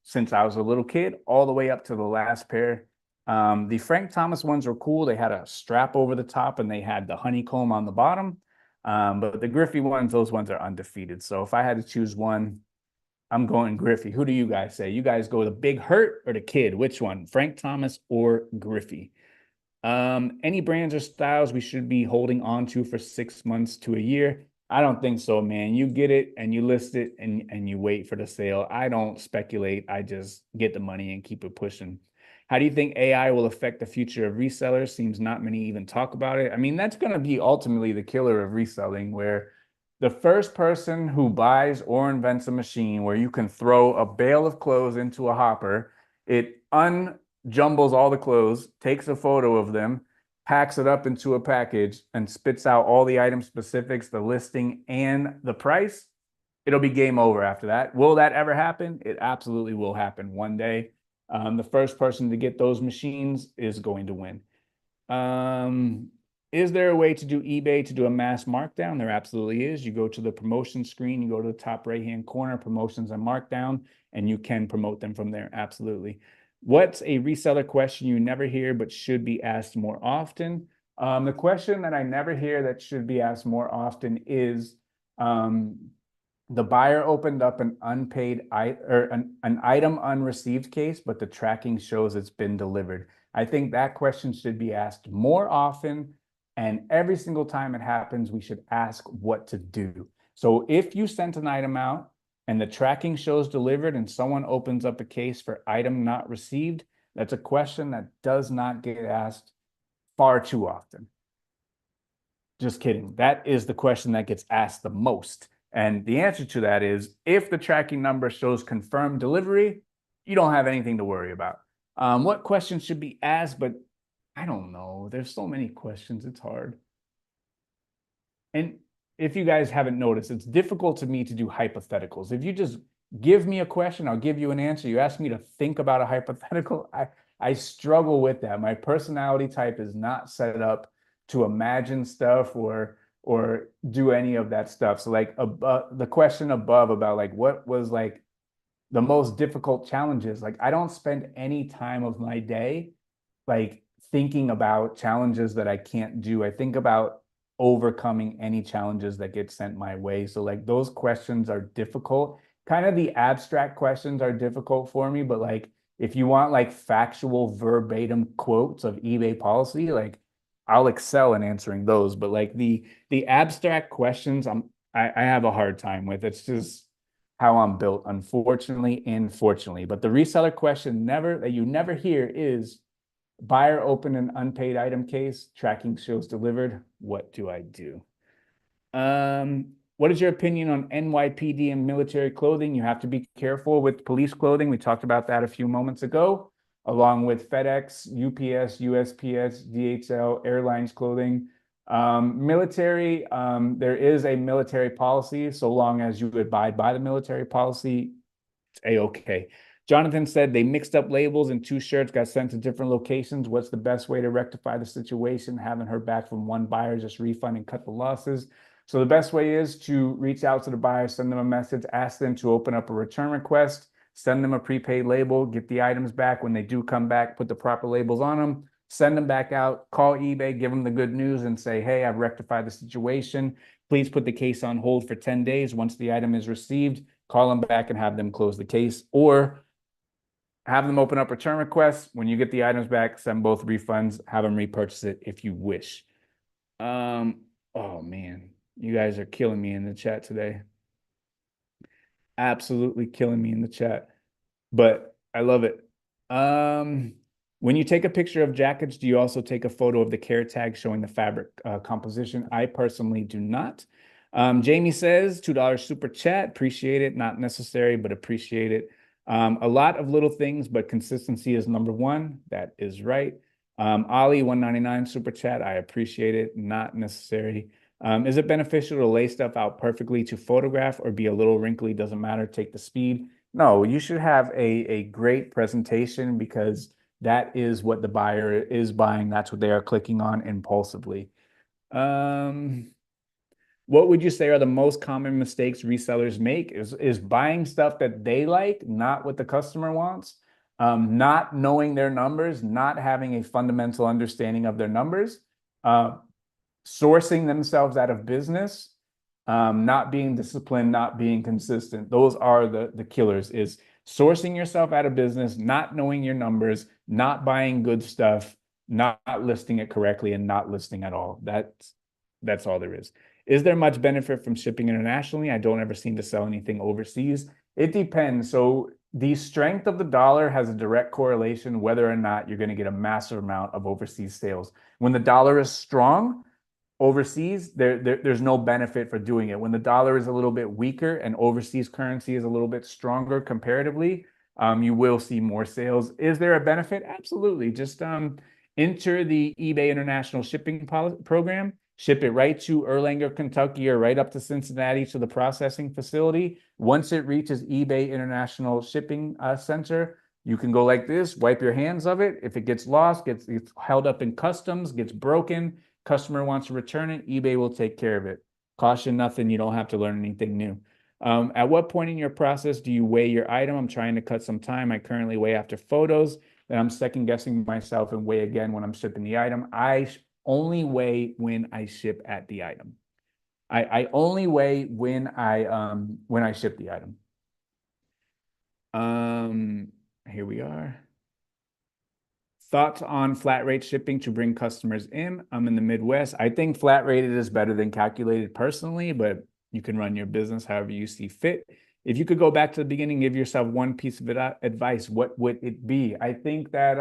since I was a little kid, all the way up to the last pair. The Frank Thomas ones were cool. They had a strap over the top, and they had the honeycomb on the bottom. But the Griffey ones, those ones are undefeated. So if I had to choose one, I'm going Griffey. Who do you guys say? You guys go the Big Hurt or the Kid? Which one? Frank Thomas or Griffey? Any brands or styles we should be holding on to for 6 months to a year? I don't think so, man. You get it and you list it and you wait for the sale. I don't speculate. I just get the money and keep it pushing. How do you think AI will affect the future of resellers? Seems not many even talk about it. I mean, that's going to be ultimately the killer of reselling, where the first person who buys or invents a machine where you can throw a bale of clothes into a hopper, it jumbles all the clothes, takes a photo of them, packs it up into a package, and spits out all the item specifics, the listing, and the price, it'll be game over after that. Will that ever happen? It absolutely will happen one day. The first person to get those machines is going to win. Is there a way to do eBay to do a mass markdown? There absolutely is. You go to the promotion screen, you go to the top right-hand corner, promotions and markdown, and you can promote them from there. Absolutely. What's a reseller question you never hear but should be asked more often? The question that I never hear that should be asked more often is, the buyer opened up an unpaid or an item unreceived case, but the tracking shows it's been delivered. I think that question should be asked more often, and every single time it happens, we should ask what to do. So if you sent an item out and the tracking shows delivered and someone opens up a case for item not received, that's a question that does not get asked far too often. Just kidding. That is the question that gets asked the most. And the answer to that is, if the tracking number shows confirmed delivery, you don't have anything to worry about. What questions should be asked? But I don't know. There's so many questions. It's hard. And if you guys haven't noticed, it's difficult to me to do hypotheticals. If you just give me a question, I'll give you an answer. You ask me to think about a hypothetical, I struggle with that. My personality type is not set up to imagine stuff or do any of that stuff. So like the question above about like what was like the most difficult challenges, like I don't spend any time of my day like thinking about challenges that I can't do. I think about overcoming any challenges that get sent my way. So like those questions are difficult. Kind of the abstract questions are difficult for me, but like if you want like factual verbatim quotes of eBay policy, like I'll excel in answering those. But like the abstract questions, I have a hard time with. It's just how I'm built, unfortunately and fortunately. But the reseller question that you never hear is, buyer opened an unpaid item case, tracking shows delivered. What do I do? What is your opinion on NYPD and military clothing? You have to be careful with police clothing. We talked about that a few moments ago, along with FedEx, UPS, USPS, DHL, airlines clothing. Military, there is a military policy. So long as you abide by the military policy, it's A-okay. Jonathan said they mixed up labels and 2 shirts got sent to different locations. What's the best way to rectify the situation? Haven't heard back from one buyer, just refund and cut the losses. So the best way is to reach out to the buyer, send them a message, ask them to open up a return request, send them a prepaid label, get the items back. When they do come back, put the proper labels on them, send them back out, call eBay, give them the good news and say, hey, I've rectified the situation. Please put the case on hold for 10 days. Once the item is received, call them back and have them close the case, or have them open up return requests. When you get the items back, send both refunds, have them repurchase it if you wish. Oh man, you guys are killing me in the chat today. Absolutely killing me in the chat, but I love it. When you take a picture of jackets, do you also take a photo of the care tag showing the fabric composition? I personally do not. Jamie says $2 super chat. Appreciate it. Not necessary, but appreciate it. A lot of little things, but consistency is number one. That is right. Ali 199 super chat. I appreciate it. Not necessary. Is it beneficial to lay stuff out perfectly to photograph or be a little wrinkly? Doesn't matter. Take the speed. No, you should have a great presentation because that is what the buyer is buying. That's what they are clicking on impulsively. What would you say are the most common mistakes resellers make? Is buying stuff that they like, not what the customer wants, not knowing their numbers, not having a fundamental understanding of their numbers, uh, sourcing themselves out of business, not being disciplined, not being consistent. Those are the killers, is sourcing yourself out of business, not knowing your numbers, not buying good stuff, not listing it correctly, and not listing at all. That's all there is. Is there much benefit from shipping internationally? I don't ever seem to sell anything overseas. It depends. So the strength of the dollar has a direct correlation whether or not you're going to get a massive amount of overseas sales. When the dollar is strong, overseas, there's no benefit for doing it. When the dollar is a little bit weaker and overseas currency is a little bit stronger comparatively, you will see more sales. Is there a benefit? Absolutely. Just enter the eBay International Shipping Program, ship it right to Erlanger, Kentucky, or right up to Cincinnati to the processing facility. Once it reaches eBay International Shipping Center, you can go like this, wipe your hands of it. If it gets lost, gets held up in customs, gets broken, customer wants to return it, eBay will take care of it. Cost you nothing. You don't have to learn anything new. At what point in your process do you weigh your item? I'm trying to cut some time. I currently weigh after photos. Then I'm second guessing myself and weigh again when I'm shipping the item. I only weigh when I ship at the item. I only weigh when I ship the item. Here we are. Thoughts on flat rate shipping to bring customers in? I'm in the Midwest. I think flat rated is better than calculated personally, but you can run your business however you see fit. If you could go back to the beginning, give yourself one piece of advice, what would it be? I think that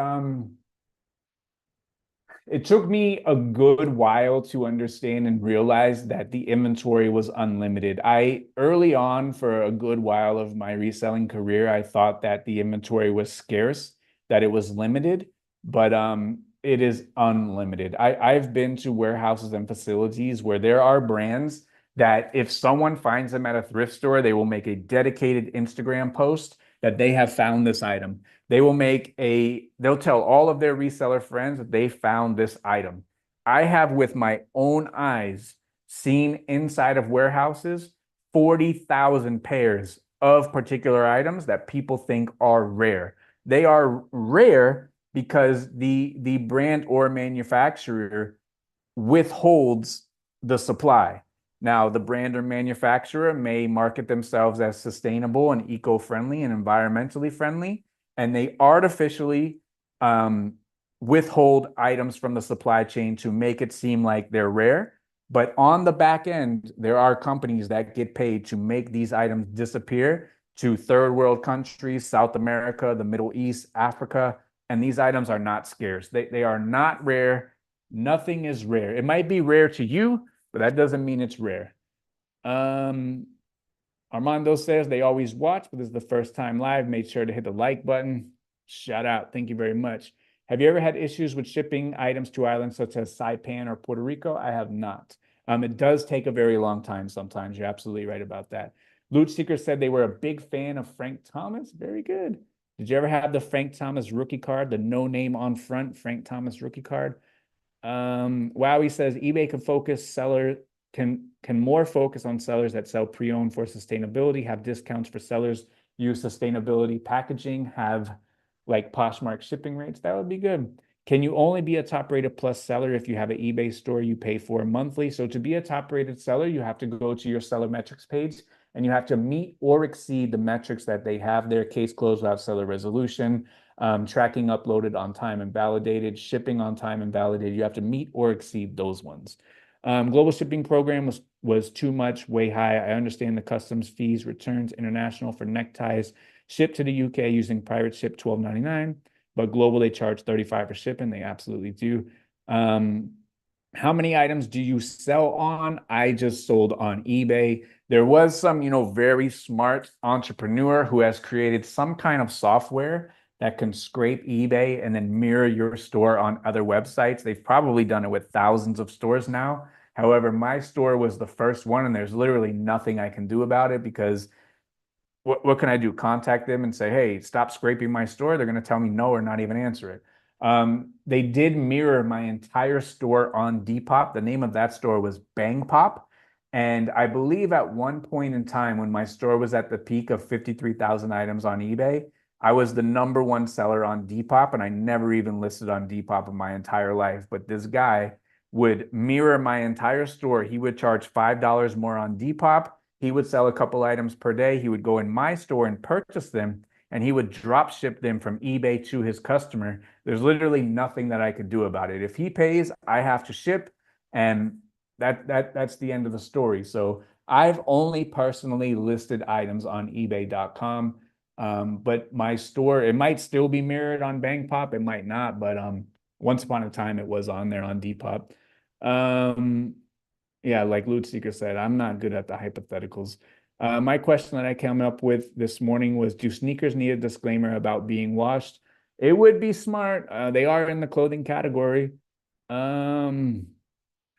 it took me a good while to understand and realize that the inventory was unlimited. I early on, for a good while of my reselling career, I thought that the inventory was scarce, that it was limited, but it is unlimited. I've been to warehouses and facilities where there are brands that if someone finds them at a thrift store, they will make a dedicated Instagram post that they have found this item. They'll tell all of their reseller friends that they found this item. I have with my own eyes seen inside of warehouses 40,000 pairs of particular items that people think are rare. They are rare because the brand or manufacturer withholds the supply. Now, the brand or manufacturer may market themselves as sustainable and eco-friendly and environmentally friendly, and they artificially withhold items from the supply chain to make it seem like they're rare. But on the back end, there are companies that get paid to make these items disappear to third world countries, South America, the Middle East, Africa, and these items are not scarce. They are not rare. Nothing is rare. It might be rare to you, but that doesn't mean it's rare. Armando says they always watch, but this is the first time live. Made sure to hit the like button. Shout out. Thank you very much. Have you ever had issues with shipping items to islands such as Saipan or Puerto Rico? I have not. It does take a very long time sometimes. You're absolutely right about that. Loot Seeker said they were a big fan of Frank Thomas. Very good. Did you ever have the Frank Thomas rookie card, the no name on front Frank Thomas rookie card? Wowie says eBay can more focus on sellers that sell pre-owned for sustainability, have discounts for sellers, use sustainability packaging, have like Poshmark shipping rates. That would be good. Can you only be a top rated plus seller if you have an eBay store you pay for monthly? So to be a top rated seller, you have to go to your seller metrics page and you have to meet or exceed the metrics that they have there: case closed without seller resolution, tracking uploaded on time and validated, shipping on time and validated. You have to meet or exceed those ones. Global shipping program was too much, way high. I understand the customs fees, returns international for neckties shipped to the UK using private ship $12.99, but global they charge 35 for shipping. They absolutely do. How many items do you sell on? I just sold on eBay. There was some, very smart entrepreneur who has created some kind of software that can scrape eBay and then mirror your store on other websites. They've probably done it with thousands of stores now. However, my store was the first one, and there's literally nothing I can do about it because what can I do? Contact them and say, hey, stop scraping my store. They're going to tell me no or not even answer it. They did mirror my entire store on Depop. The name of that store was Bang Pop. And I believe at one point in time when my store was at the peak of 53,000 items on eBay, I was the #1 seller on Depop, and I never even listed on Depop in my entire life. But this guy would mirror my entire store. He would charge $5 more on Depop. He would sell a couple items per day. He would go in my store and purchase them, and he would drop ship them from eBay to his customer. There's literally nothing that I could do about it. If he pays, I have to ship, and that's the end of the story. So I've only personally listed items on eBay.com. But my store, it might still be mirrored on BangPop, it might not, but once upon a time it was on there on Depop. Yeah, like Loot Seeker said, I'm not good at the hypotheticals. My question that I came up with this morning was, do sneakers need a disclaimer about being washed? It would be smart. They are in the clothing category.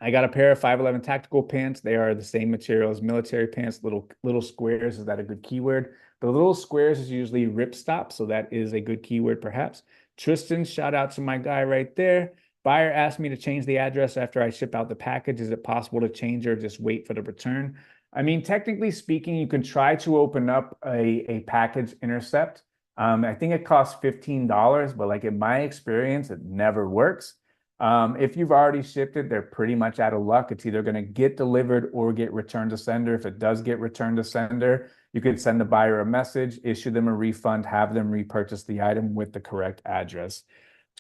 I got a pair of 511 tactical pants. They are the same material as military pants, little squares. Is that a good keyword? The little squares is usually ripstop, so that is a good keyword perhaps. Tristan, shout out to my guy right there. Buyer asked me to change the address after I ship out the package. Is it possible to change or just wait for the return? I mean, technically speaking, you can try to open up a package intercept. I think it costs $15, but like in my experience, it never works. If you've already shipped it, they're pretty much out of luck. It's either going to get delivered or get returned to sender. If it does get returned to sender, you could send the buyer a message, issue them a refund, have them repurchase the item with the correct address.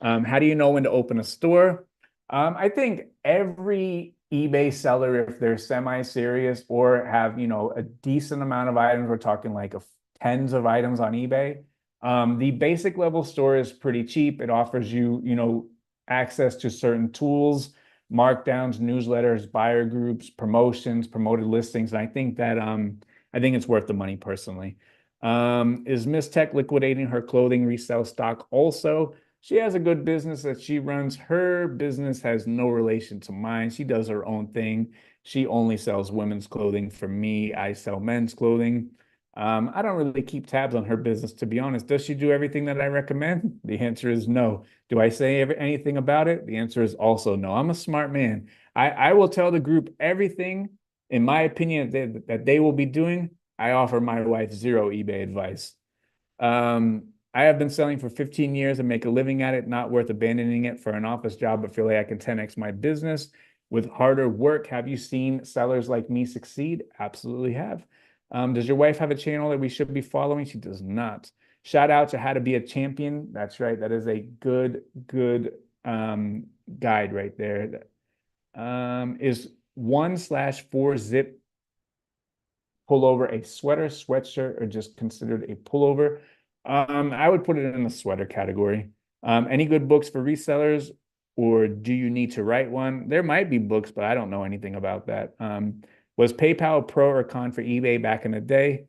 How do you know when to open a store? I think every eBay seller, if they're semi-serious or have, a decent amount of items, we're talking like tens of items on eBay. The basic level store is pretty cheap. It offers you, access to certain tools, markdowns, newsletters, buyer groups, promotions, promoted listings. And I think that I think it's worth the money personally. Is Miss Tech liquidating her clothing resale stock also? She has a good business that she runs. Her business has no relation to mine. She does her own thing. She only sells women's clothing. For me, I sell men's clothing. I don't really keep tabs on her business, to be honest. Does she do everything that I recommend? The answer is no. Do I say anything about it? The answer is also no. I'm a smart man. I will tell the group everything, in my opinion, that they will be doing. I offer my wife zero eBay advice. I have been selling for 15 years and make a living at it, not worth abandoning it for an office job, but feel like I can 10x my business with harder work. Have you seen sellers like me succeed? Absolutely have. Does your wife have a channel that we should be following? She does not. Shout out to How to Be a Champion. That's right. That is a good guide right there. Is 1/4 zip pullover a sweater, sweatshirt, or just considered a pullover? I would put it in the sweater category. Any good books for resellers, or do you need to write one? There might be books, but I don't know anything about that. Was PayPal a pro or con for eBay back in the day?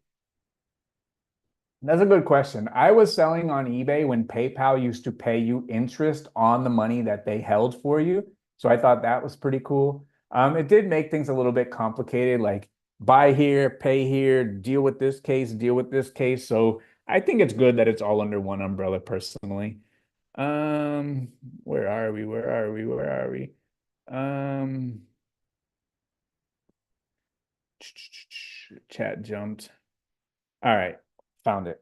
That's a good question. I was selling on eBay when PayPal used to pay you interest on the money that they held for you. So I thought that was pretty cool. It did make things a little bit complicated, like buy here, pay here, deal with this case, deal with this case. So I think it's good that it's all under one umbrella personally. Um, where are we? Where are we? Where are we? Chat jumped. All right, found it.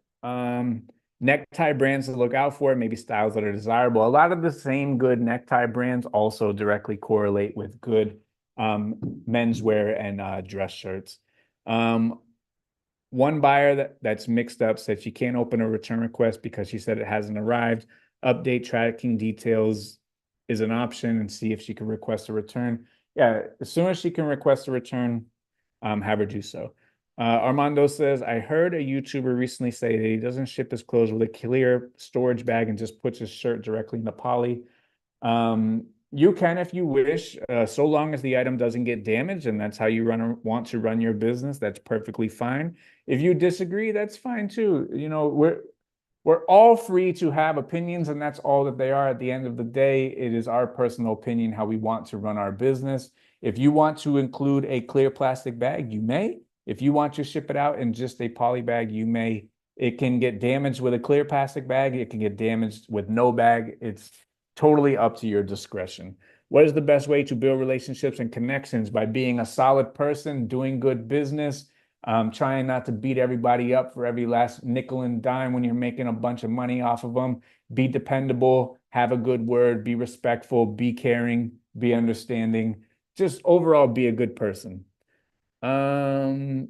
Necktie brands to look out for, maybe styles that are desirable. A lot of the same good necktie brands also directly correlate with good menswear and dress shirts. One buyer that's mixed up said she can't open a return request because she said it hasn't arrived. Update tracking details is an option and see if she can request a return. Yeah, as soon as she can request a return, have her do so. Armando says, I heard a YouTuber recently say that he doesn't ship his clothes with a clear storage bag and just puts his shirt directly in the poly. You can if you wish, so long as the item doesn't get damaged and that's how you want to run your business, that's perfectly fine. If you disagree, that's fine too. You know, we're all free to have opinions, and that's all that they are. At the end of the day, it is our personal opinion how we want to run our business. If you want to include a clear plastic bag, you may. If you want to ship it out in just a poly bag, you may. It can get damaged with a clear plastic bag. It can get damaged with no bag. It's totally up to your discretion. What is the best way to build relationships and connections? By being a solid person, doing good business, trying not to beat everybody up for every last nickel and dime when you're making a bunch of money off of them. Be dependable, have a good word, be respectful, be caring, be understanding. Just overall, be a good person. All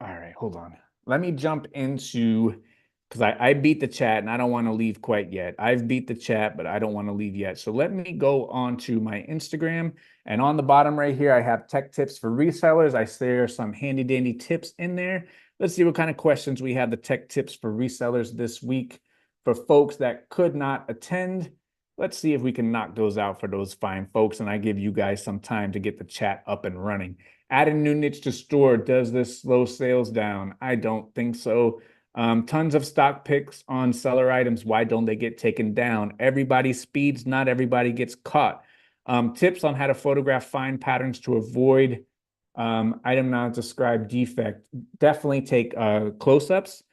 right, hold on. Let me jump into because I beat the chat and I don't want to leave quite yet. I've beat the chat, but I don't want to leave yet. So let me go on to my Instagram. And on the bottom right here, I have tech tips for resellers. I share some handy dandy tips in there. Let's see what kind of questions we have the tech tips for resellers this week. For folks that could not attend, let's see if we can knock those out for those fine folks. And I give you guys some time to get the chat up and running. Add a new niche to store. Does this slow sales down? I don't think so. Tons of stock picks on seller items. Why don't they get taken down? Everybody speeds, not everybody gets caught. Tips on how to photograph fine patterns to avoid item not described defect. Definitely take close-ups.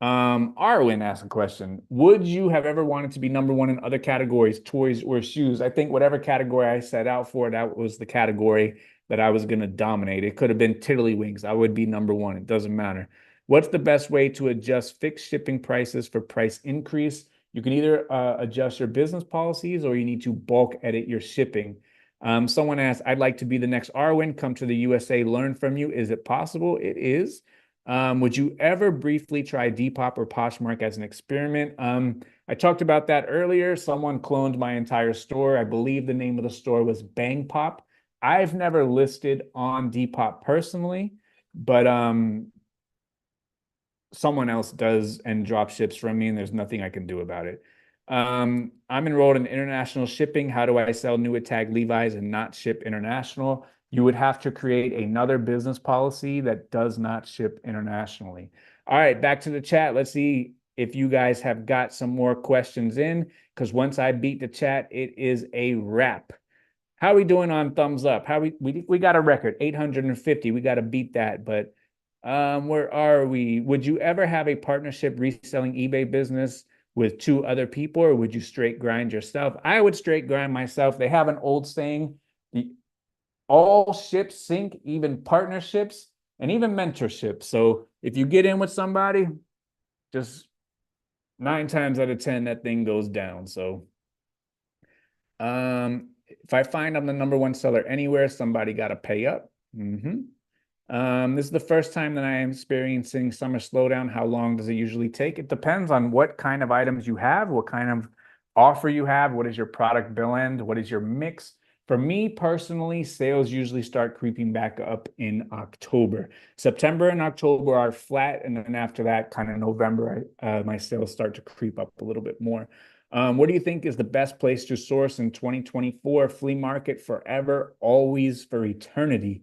Arwin asked a question. Would you have ever wanted to be number one in other categories, toys or shoes? I think whatever category I set out for, that was the category that I was going to dominate. It could have been tiddlywinks. I would be number one. It doesn't matter. What's the best way to adjust fixed shipping prices for price increase? You can either adjust your business policies or you need to bulk edit your shipping. Someone asked, I'd like to be the next Arwin, come to the USA, learn from you. Is it possible? It is. Would you ever briefly try Depop or Poshmark as an experiment? I talked about that earlier. Someone cloned my entire store. I believe the name of the store was Bang Pop. I've never listed on Depop personally, but someone else does and drop ships from me, and there's nothing I can do about it. I'm enrolled in international shipping. How do I sell new tag Levi's and not ship international? You would have to create another business policy that does not ship internationally. All right, back to the chat. Let's see if you guys have got some more questions in, because once I beat the chat, it is a wrap. How are we doing on thumbs up? How we got a record, 850. We got to beat that, but where are we? Would you ever have a partnership reselling eBay business with two other people, or would you straight grind yourself? I would straight grind myself. They have an old saying, all ships sink, even partnerships and even mentorships. So if you get in with somebody, just 9 times out of 10, that thing goes down. So if I find I'm the number one seller anywhere, somebody got to pay up. This is the first time that I am experiencing summer slowdown. How long does it usually take? It depends on what kind of items you have, what kind of offer you have, what is your product bill end, what is your mix. For me personally, sales usually start creeping back up in October. September and October are flat, and then after that, kind of November, my sales start to creep up a little bit more. What do you think is the best place to source in 2024? Flea market forever, always, for eternity.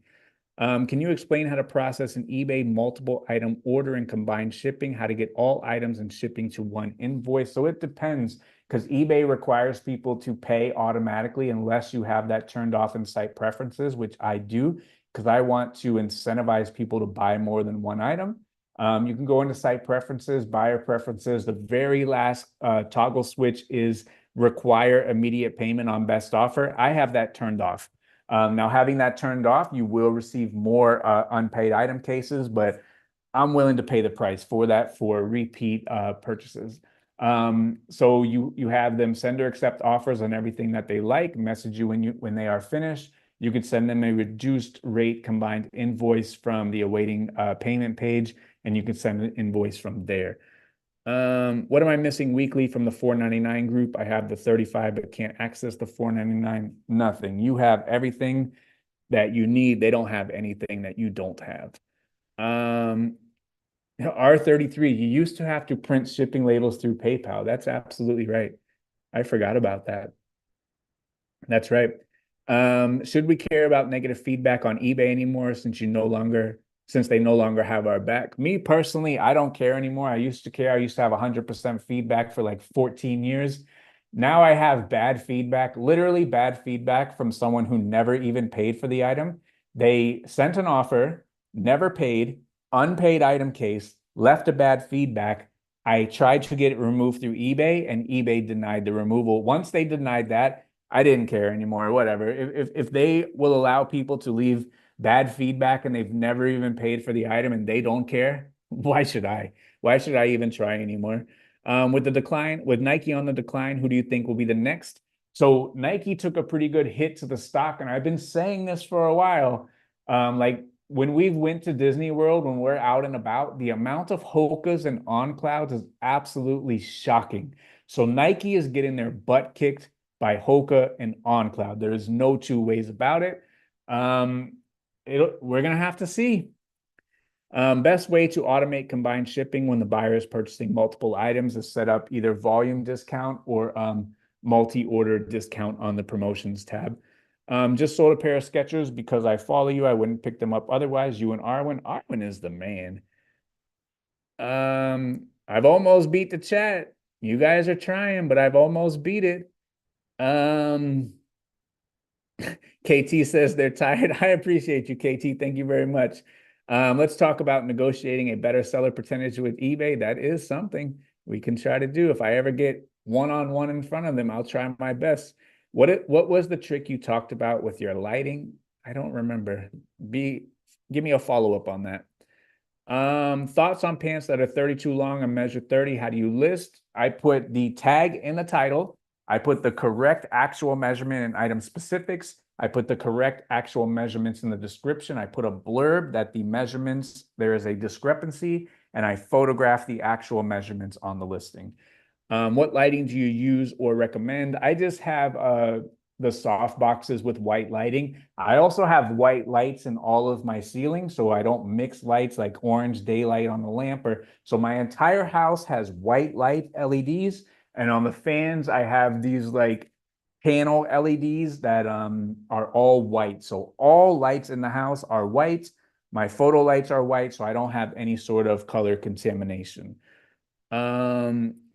Can you explain how to process an eBay multiple item order and combine shipping, how to get all items and shipping to one invoice? So it depends, because eBay requires people to pay automatically unless you have that turned off in site preferences, which I do, because I want to incentivize people to buy more than one item. You can go into site preferences, buyer preferences. The very last toggle switch is require immediate payment on best offer. I have that turned off. Now, having that turned off, you will receive more unpaid item cases, but I'm willing to pay the price for that for repeat purchases. So you have them send or accept offers on everything that they like, message you when they are finished. You could send them a reduced rate combined invoice from the awaiting payment page, and you can send an invoice from there. What am I missing weekly from the 499 group? I have the 35, but can't access the 499. Nothing. You have everything that you need. They don't have anything that you don't have. Um, R33, you used to have to print shipping labels through PayPal. That's absolutely right. I forgot about that. That's right. Should we care about negative feedback on eBay anymore since they no longer have our back? Me personally, I don't care anymore. I used to care. I used to have 100% feedback for like 14 years. Now I have bad feedback, literally bad feedback from someone who never even paid for the item. They sent an offer, never paid, unpaid item case, left a bad feedback. I tried to get it removed through eBay and eBay denied the removal. Once they denied that, I didn't care anymore. Whatever. If they will allow people to leave bad feedback and they've never even paid for the item and they don't care, why should I? Why should I even try anymore? With Nike on the decline, who do you think will be the next? So Nike took a pretty good hit to the stock, and I've been saying this for a while. Like when we went to Disney World, when we're out and about, the amount of Hokas and On Clouds is absolutely shocking. So Nike is getting their butt kicked by Hoka and OnCloud. There is no two ways about it. We're gonna have to see. Best way to automate combined shipping when the buyer is purchasing multiple items is set up either volume discount or multi-order discount on the promotions tab. Just sold a pair of Skechers because I follow you. I wouldn't pick them up otherwise. You and Arwen. Arwen is the man. I've almost beat the chat. You guys are trying, but I've almost beat it. KT says they're tired. I appreciate you, KT. Thank you very much. Let's talk about negotiating a better seller percentage with eBay. That is something we can try to do. If I ever get one-on-one in front of them, I'll try my best. What was the trick you talked about with your lighting? I don't remember. Give me a follow-up on that. Thoughts on pants that are 32 long and measure 30. How do you list? I put the tag in the title. I put the correct actual measurement and item specifics. I put the correct actual measurements in the description. I put a blurb that the measurements, there is a discrepancy, and I photograph the actual measurements on the listing. What lighting do you use or recommend? I just have the soft boxes with white lighting. I also have white lights in all of my ceilings, so I don't mix lights like orange daylight on the lamp. So my entire house has white light LEDs, and on the fans, I have these like panel LEDs that are all white. So all lights in the house are white. My photo lights are white, so I don't have any sort of color contamination.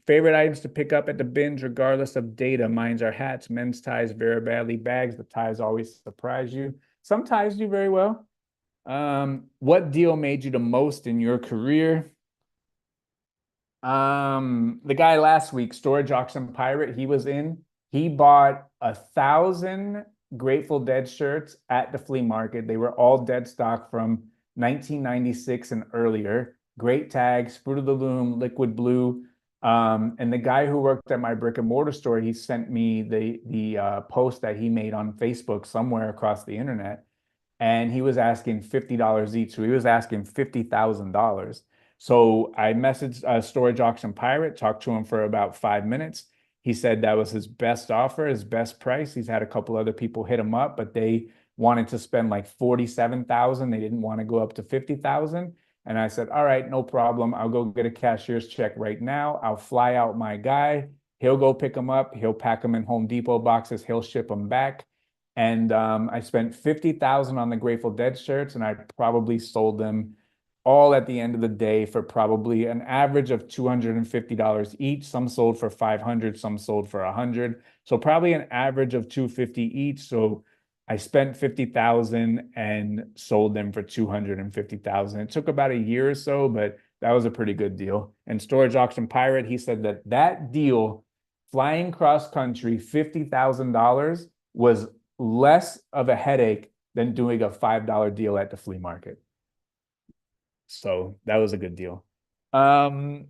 Favorite items to pick up at the bins, regardless of data. Mine's are hats, men's ties, very badly bags. The ties always surprise you. Some ties do very well. What deal made you the most in your career? The guy last week, Storage Auction Pirate, he bought 1,000 Grateful Dead shirts at the flea market. They were all dead stock from 1996 and earlier. Great tags, Fruit of the Loom, Liquid Blue. And the guy who worked at my brick and mortar store, he sent me the post that he made on Facebook somewhere across the internet, and he was asking $50 each. So he was asking $50,000. So I messaged Storage Auction Pirate, talked to him for about 5 minutes. He said that was his best offer, his best price. He's had a couple other people hit him up, but they wanted to spend like 47,000. They didn't want to go up to 50,000. And I said, all right, no problem. I'll go get a cashier's check right now. I'll fly out my guy. He'll go pick them up. He'll pack them in Home Depot boxes. He'll ship them back. And I spent 50,000 on the Grateful Dead shirts, and I probably sold them all at the end of the day for probably an average of $250 each. Some sold for 500, some sold for 100. So probably an average of 250 each. So I spent 50,000 and sold them for 250,000. It took about a year or so, but that was a pretty good deal. And Storage Auction Pirate, he said that deal, flying cross country, $50,000 was less of a headache than doing a $5 deal at the flea market. So that was a good deal. The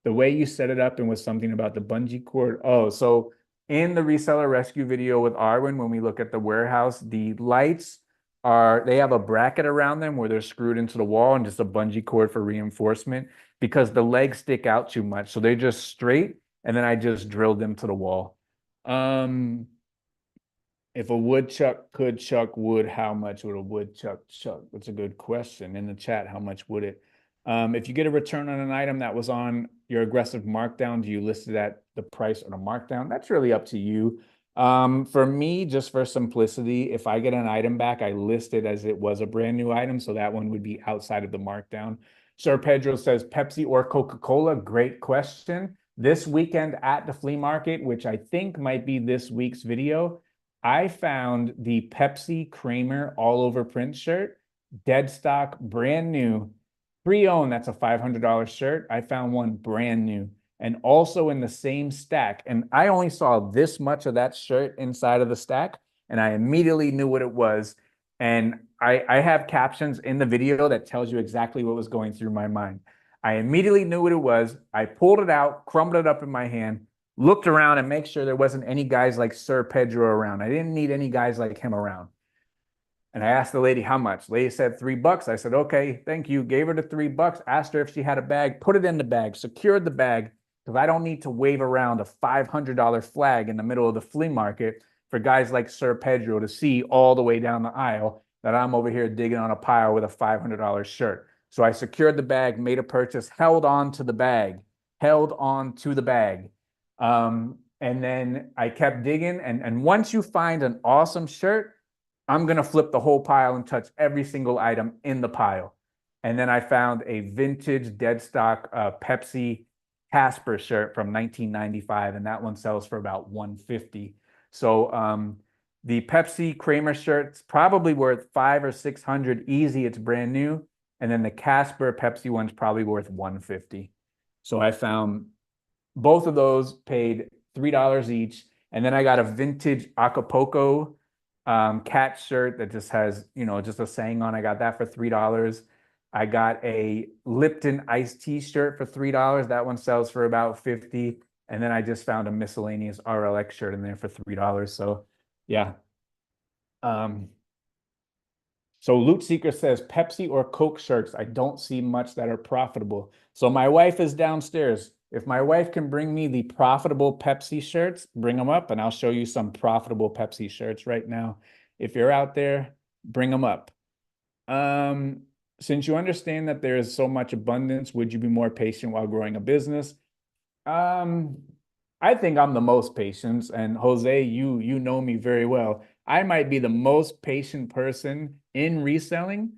way you set it up and was something about the bungee cord. Oh, so in the reseller rescue video with Arwen, when we look at the warehouse, the lights they have a bracket around them where they're screwed into the wall and just a bungee cord for reinforcement because the legs stick out too much. So they're just straight, and then I just drilled them to the wall. If a woodchuck could chuck wood, how much would a woodchuck chuck? That's a good question. In the chat, how much would it? If you get a return on an item that was on your aggressive markdown, do you list it at the price on a markdown? That's really up to you. For me, just for simplicity, if I get an item back, I list it as it was a brand new item. So that one would be outside of the markdown. Sir Pedro says Pepsi or Coca-Cola. Great question. This weekend at the flea market, which I think might be this week's video, I found the Pepsi Kramer all over print shirt, dead stock, brand new, pre-owned. That's a $500 shirt. I found one brand new and also in the same stack. And I only saw this much of that shirt inside of the stack, and I immediately knew what it was. And I have captions in the video that tells you exactly what was going through my mind. I immediately knew what it was. I pulled it out, crumbled it up in my hand, looked around and make sure there wasn't any guys like Sir Pedro around. I didn't need any guys like him around. And I asked the lady how much. Lady said $3. I said, okay, thank you. Gave her the $3, asked her if she had a bag, put it in the bag, secured the bag, because I don't need to wave around a $500 flag in the middle of the flea market for guys like Sir Pedro to see all the way down the aisle that I'm over here digging on a pile with a $500 shirt. So I secured the bag, made a purchase, held on to the bag. And then I kept digging. And once you find an awesome shirt, I'm going to flip the whole pile and touch every single item in the pile. And then I found a vintage dead stock Pepsi Casper shirt from 1995, and that one sells for about $150. So the Pepsi Kramer shirt's probably worth $500 or $600 easy. It's brand new. And then the Casper Pepsi one's probably worth $150. So I found both of those, paid $3 each. And then I got a vintage Acapulco cat shirt that just has, just a saying on. I got that for $3. I got a Lipton iced tea shirt for $3. That one sells for about $50. And then I just found a miscellaneous RLX shirt in there for $3. So yeah. So Loot Seeker says Pepsi or Coke shirts. I don't see much that are profitable. So my wife is downstairs. If my wife can bring me the profitable Pepsi shirts, bring them up and I'll show you some profitable Pepsi shirts right now. If you're out there, bring them up. Since you understand that there is so much abundance, would you be more patient while growing a business? I think I'm the most patient, and Jose, you know me very well. I might be the most patient person in reselling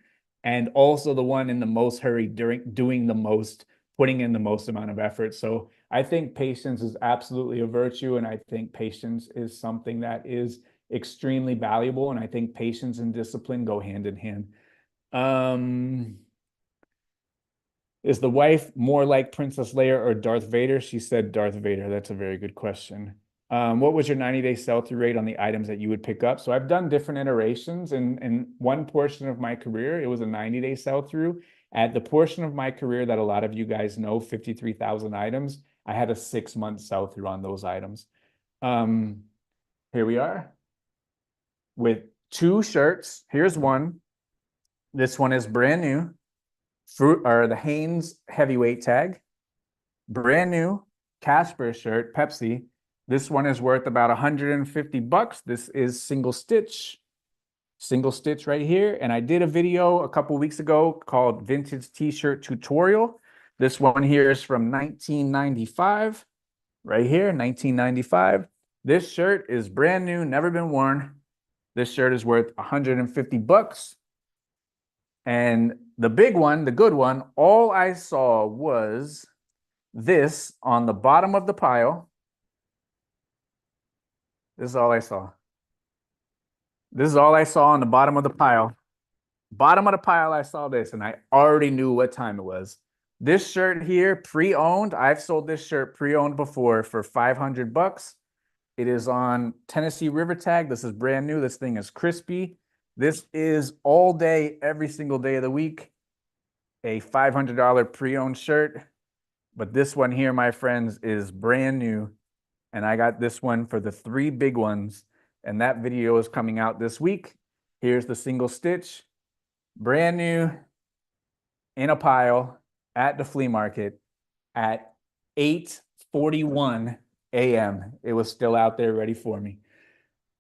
and also the one in the most hurry doing the most, putting in the most amount of effort. So I think patience is absolutely a virtue, and I think patience is something that is extremely valuable, and I think patience and discipline go hand in hand. Is the wife more like Princess Leia or Darth Vader? She said Darth Vader. That's a very good question. What was your 90-day sell-through rate on the items that you would pick up? So I've done different iterations. In one portion of my career, it was a 90-day sell-through. At the portion of my career that a lot of you guys know, 53,000 items, I had a 6-month sell-through on those items. Here we are with 2 shirts. Here's one. This one is brand new. The Hanes heavyweight tag, brand new Casper shirt, Pepsi. This one is worth about $150. This is single stitch right here. And I did a video a couple weeks ago called Vintage T-Shirt Tutorial. This one here is from 1995, right here, 1995. This shirt is brand new, never been worn. This shirt is worth $150. And the big one, the good one, all I saw was this on the bottom of the pile. This is all I saw. This is all I saw on the bottom of the pile. Bottom of the pile, I saw this, and I already knew what time it was. This shirt here, pre-owned. I've sold this shirt pre-owned before for $500. It is on Tennessee River tag. This is brand new. This thing is crispy. This is all day, every single day of the week, a $500 pre-owned shirt. But this one here, my friends, is brand new. And I got this one for the 3 big ones. And that video is coming out this week. Here's the single stitch, brand new, in a pile at the flea market at 8:41 a.m. It was still out there ready for me.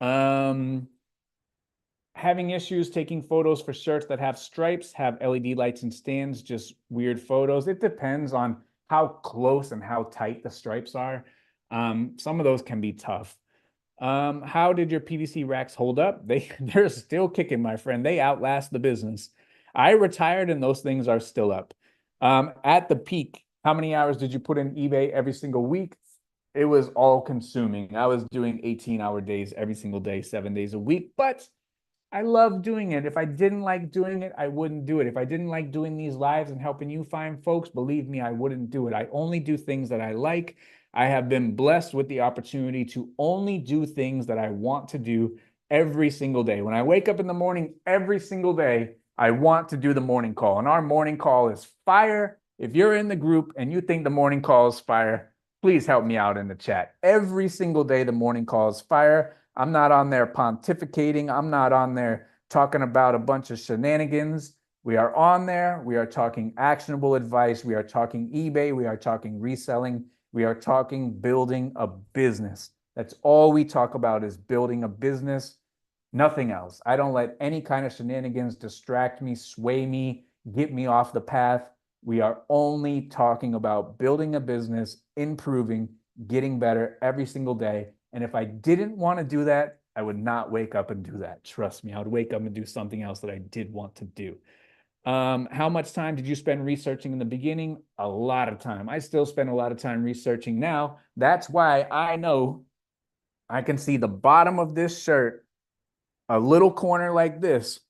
Having issues taking photos for shirts that have stripes, have LED lights and stands, just weird photos. It depends on how close and how tight the stripes are. Some of those can be tough. How did your PVC racks hold up? They're still kicking, my friend. They outlast the business. I retired and those things are still up. At the peak, how many hours did you put in eBay every single week? It was all consuming. I was doing 18-hour days every single day, 7 days a week, but I love doing it. If I didn't like doing it, I wouldn't do it. If I didn't like doing these lives and helping you find folks, believe me, I wouldn't do it. I only do things that I like. I have been blessed with the opportunity to only do things that I want to do every single day. When I wake up in the morning, every single day, I want to do the morning call. And our morning call is fire. If you're in the group and you think the morning call is fire, please help me out in the chat. Every single day, the morning call is fire. I'm not on there pontificating. I'm not on there talking about a bunch of shenanigans. We are on there. We are talking actionable advice. We are talking eBay. We are talking reselling. We are talking building a business. That's all we talk about is building a business, nothing else. I don't let any kind of shenanigans distract me, sway me, get me off the path. We are only talking about building a business, improving, getting better every single day. And if I didn't want to do that, I would not wake up and do that. Trust me, I would wake up and do something else that I did want to do. How much time did you spend researching in the beginning? A lot of time. I still spend a lot of time researching now. That's why I know I can see the bottom of this shirt, a little corner like this,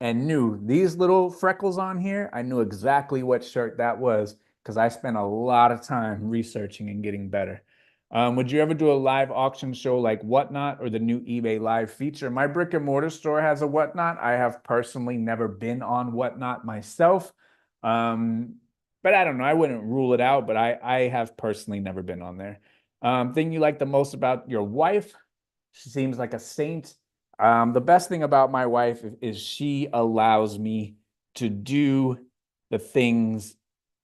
and knew these little freckles on here. I knew exactly what shirt that was because I spent a lot of time researching and getting better. Would you ever do a live auction show like Whatnot or the new eBay Live feature? My brick and mortar store has a Whatnot. I have personally never been on Whatnot myself. But I don't know. I wouldn't rule it out, but I have personally never been on there. Thing you like the most about your wife? She seems like a saint. The best thing about my wife is she allows me to do the things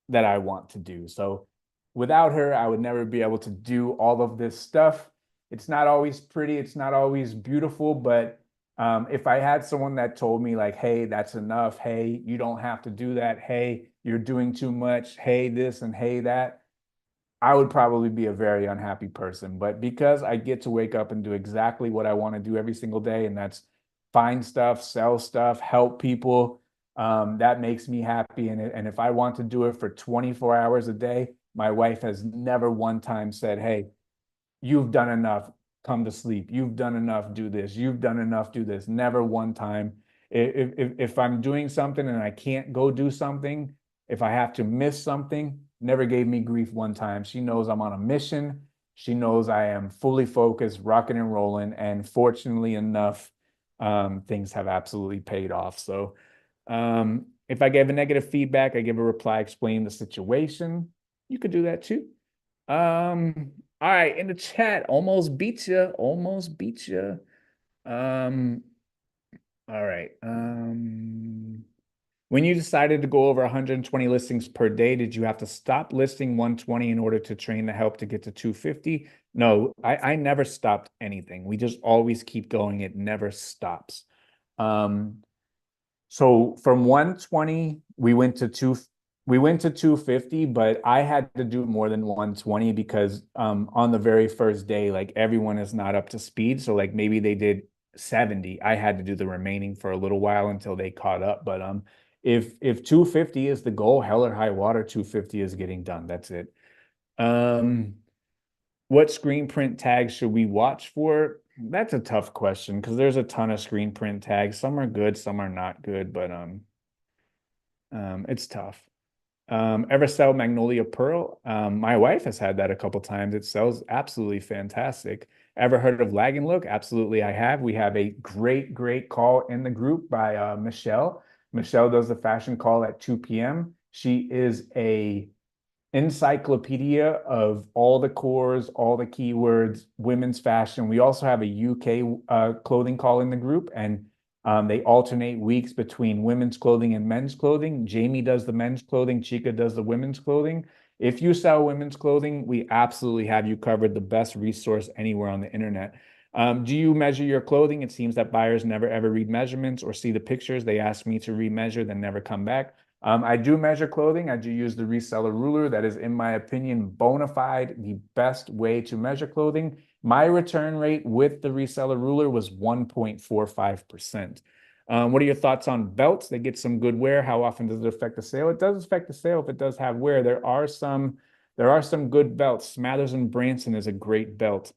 that I want to do. So without her, I would never be able to do all of this stuff. It's not always pretty. It's not always beautiful. But if I had someone that told me like, hey, that's enough. Hey, you don't have to do that. Hey, you're doing too much. Hey, this and hey, that. I would probably be a very unhappy person. But because I get to wake up and do exactly what I want to do every single day, and that's find stuff, sell stuff, help people, that makes me happy. And if I want to do it for 24 hours a day, my wife has never one time said, hey, you've done enough, come to sleep. You've done enough, do this. You've done enough, do this. Never one time. If I'm doing something and I can't go do something, if I have to miss something, never gave me grief one time. She knows I'm on a mission. She knows I am fully focused, rocking and rolling. And fortunately enough, things have absolutely paid off. So if I gave a negative feedback, I give a reply explaining the situation. You could do that too. All right, in the chat, almost beat you, almost beat you. All right. When you decided to go over 120 listings per day, did you have to stop listing 120 in order to train the help to get to 250? No, I never stopped anything. We just always keep going. It never stops. So from 120, we went to 250, but I had to do more than 120 because on the very first day, like everyone is not up to speed. So like maybe they did 70. I had to do the remaining for a little while until they caught up. But if 250 is the goal, hell or high water, 250 is getting done. That's it. What screen print tags should we watch for? That's a tough question because there's a ton of screen print tags. Some are good, some are not good, but it's tough. Ever sell Magnolia Pearl? My wife has had that a couple times. It sells absolutely fantastic. Ever heard of Lag and Look? Absolutely, I have. We have a great call in the group by Michelle. Michelle does the fashion call at 2 p.m. She is a encyclopedia of all the cores, all the keywords, women's fashion. We also have a UK clothing call in the group, and They alternate weeks between women's clothing and men's clothing. Jamie does the men's clothing, Chica does the women's clothing. If you sell women's clothing, we absolutely have you covered, the best resource anywhere on the internet. Do you measure your clothing? It seems that buyers never ever read measurements or see the pictures. They ask me to remeasure, then never come back. I do measure clothing. I do use the reseller ruler. That is, in my opinion, bona fide the best way to measure clothing. My return rate with the reseller ruler was 1.45%. What are your thoughts on belts? They get some good wear. How often does it affect the sale? It does affect the sale if it does have wear. There are some good belts. Smathers and Branson is a great belt.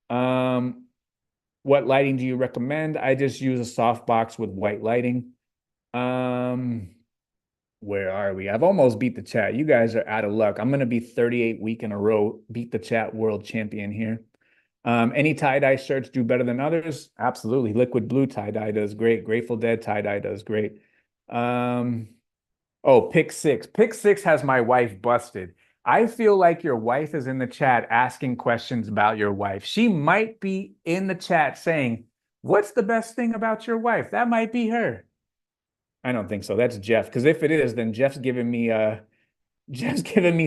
What lighting do you recommend? I just use a softbox with white lighting. Where are we? I've almost beat the chat. You guys are out of luck. I'm going to be 38 week in a row, beat the chat world champion here. Any tie-dye shirts do better than others? Absolutely. Liquid blue tie-dye does great. Grateful Dead tie-dye does great. Oh, pick six. Pick six has my wife busted. I feel like your wife is in the chat asking questions about your wife. She might be in the chat saying, what's the best thing about your wife? That might be her. I don't think so. That's Jeff. Because if it is, then Jeff's giving me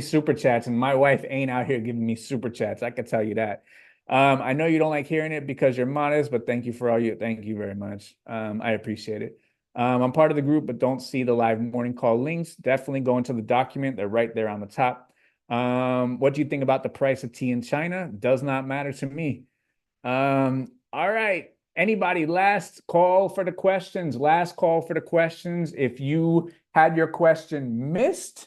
super chats, and my wife ain't out here giving me super chats. I can tell you that. I know you don't like hearing it because you're modest, but thank you thank you very much. I appreciate it. I'm part of the group, but don't see the live morning call links. Definitely go into the document. They're right there on the top. What do you think about the price of tea in China? Does not matter to me. All right. Anybody, last call for the questions. Last call for the questions. If you had your question missed,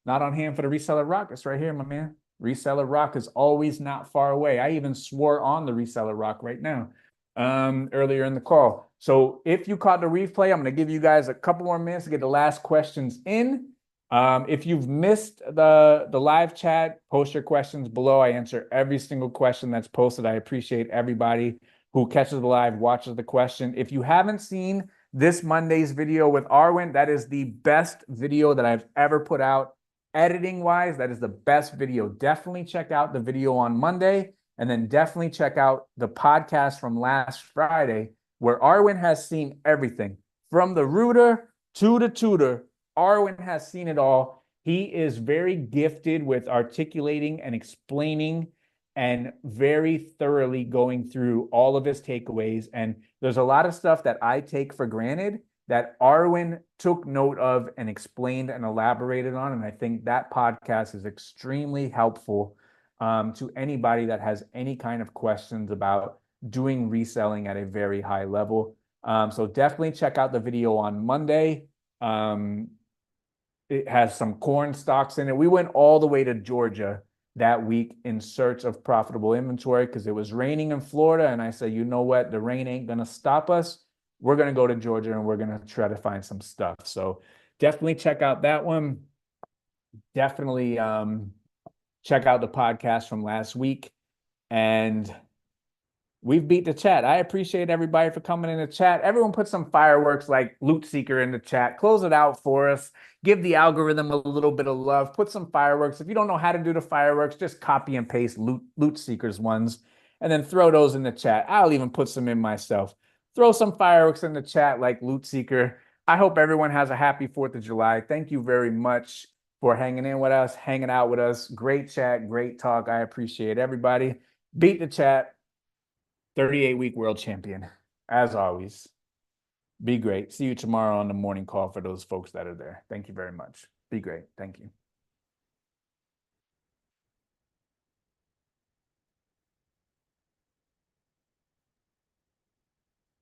not on hand for the reseller rock. It's right here, my man. Reseller rock is always not far away. I even swore on the reseller rock right now earlier in the call. So if you caught the replay, I'm going to give you guys a couple more minutes to get the last questions in. If you've missed the live chat, post your questions below. I answer every single question that's posted. I appreciate everybody who catches the live, watches the question. If you haven't seen this Monday's video with Arwen, that is the best video that I've ever put out. Editing wise, that is the best video. Definitely check out the video on Monday, and then definitely check out the podcast from last Friday, where Arwen has seen everything from the rooter to the tutor. Arwen has seen it all. He is very gifted with articulating and explaining and very thoroughly going through all of his takeaways. And there's a lot of stuff that I take for granted that Arwen took note of and explained and elaborated on. And I think that podcast is extremely helpful to anybody that has any kind of questions about doing reselling at a very high level. So definitely check out the video on Monday. It has some corn stalks in it. We went all the way to Georgia that week in search of profitable inventory because it was raining in Florida. And I said, you know what? The rain ain't going to stop us. We're going to go to Georgia and we're going to try to find some stuff. So definitely check out that one. Definitely check out the podcast from last week. And we've beat the chat. I appreciate everybody for coming in the chat. Everyone put some fireworks like Loot Seeker in the chat. Close it out for us. Give the algorithm a little bit of love. Put some fireworks. If you don't know how to do the fireworks, just copy and paste Loot Seeker's ones and then throw those in the chat. I'll even put some in myself. Throw some fireworks in the chat like Loot Seeker. I hope everyone has a happy 4th of July. Thank you very much for hanging in with us, hanging out with us. Great chat, great talk. I appreciate everybody. Beat the chat. 38-week world champion, as always. Be great. See you tomorrow on the morning call for those folks that are there. Thank you very much. Be great. Thank you.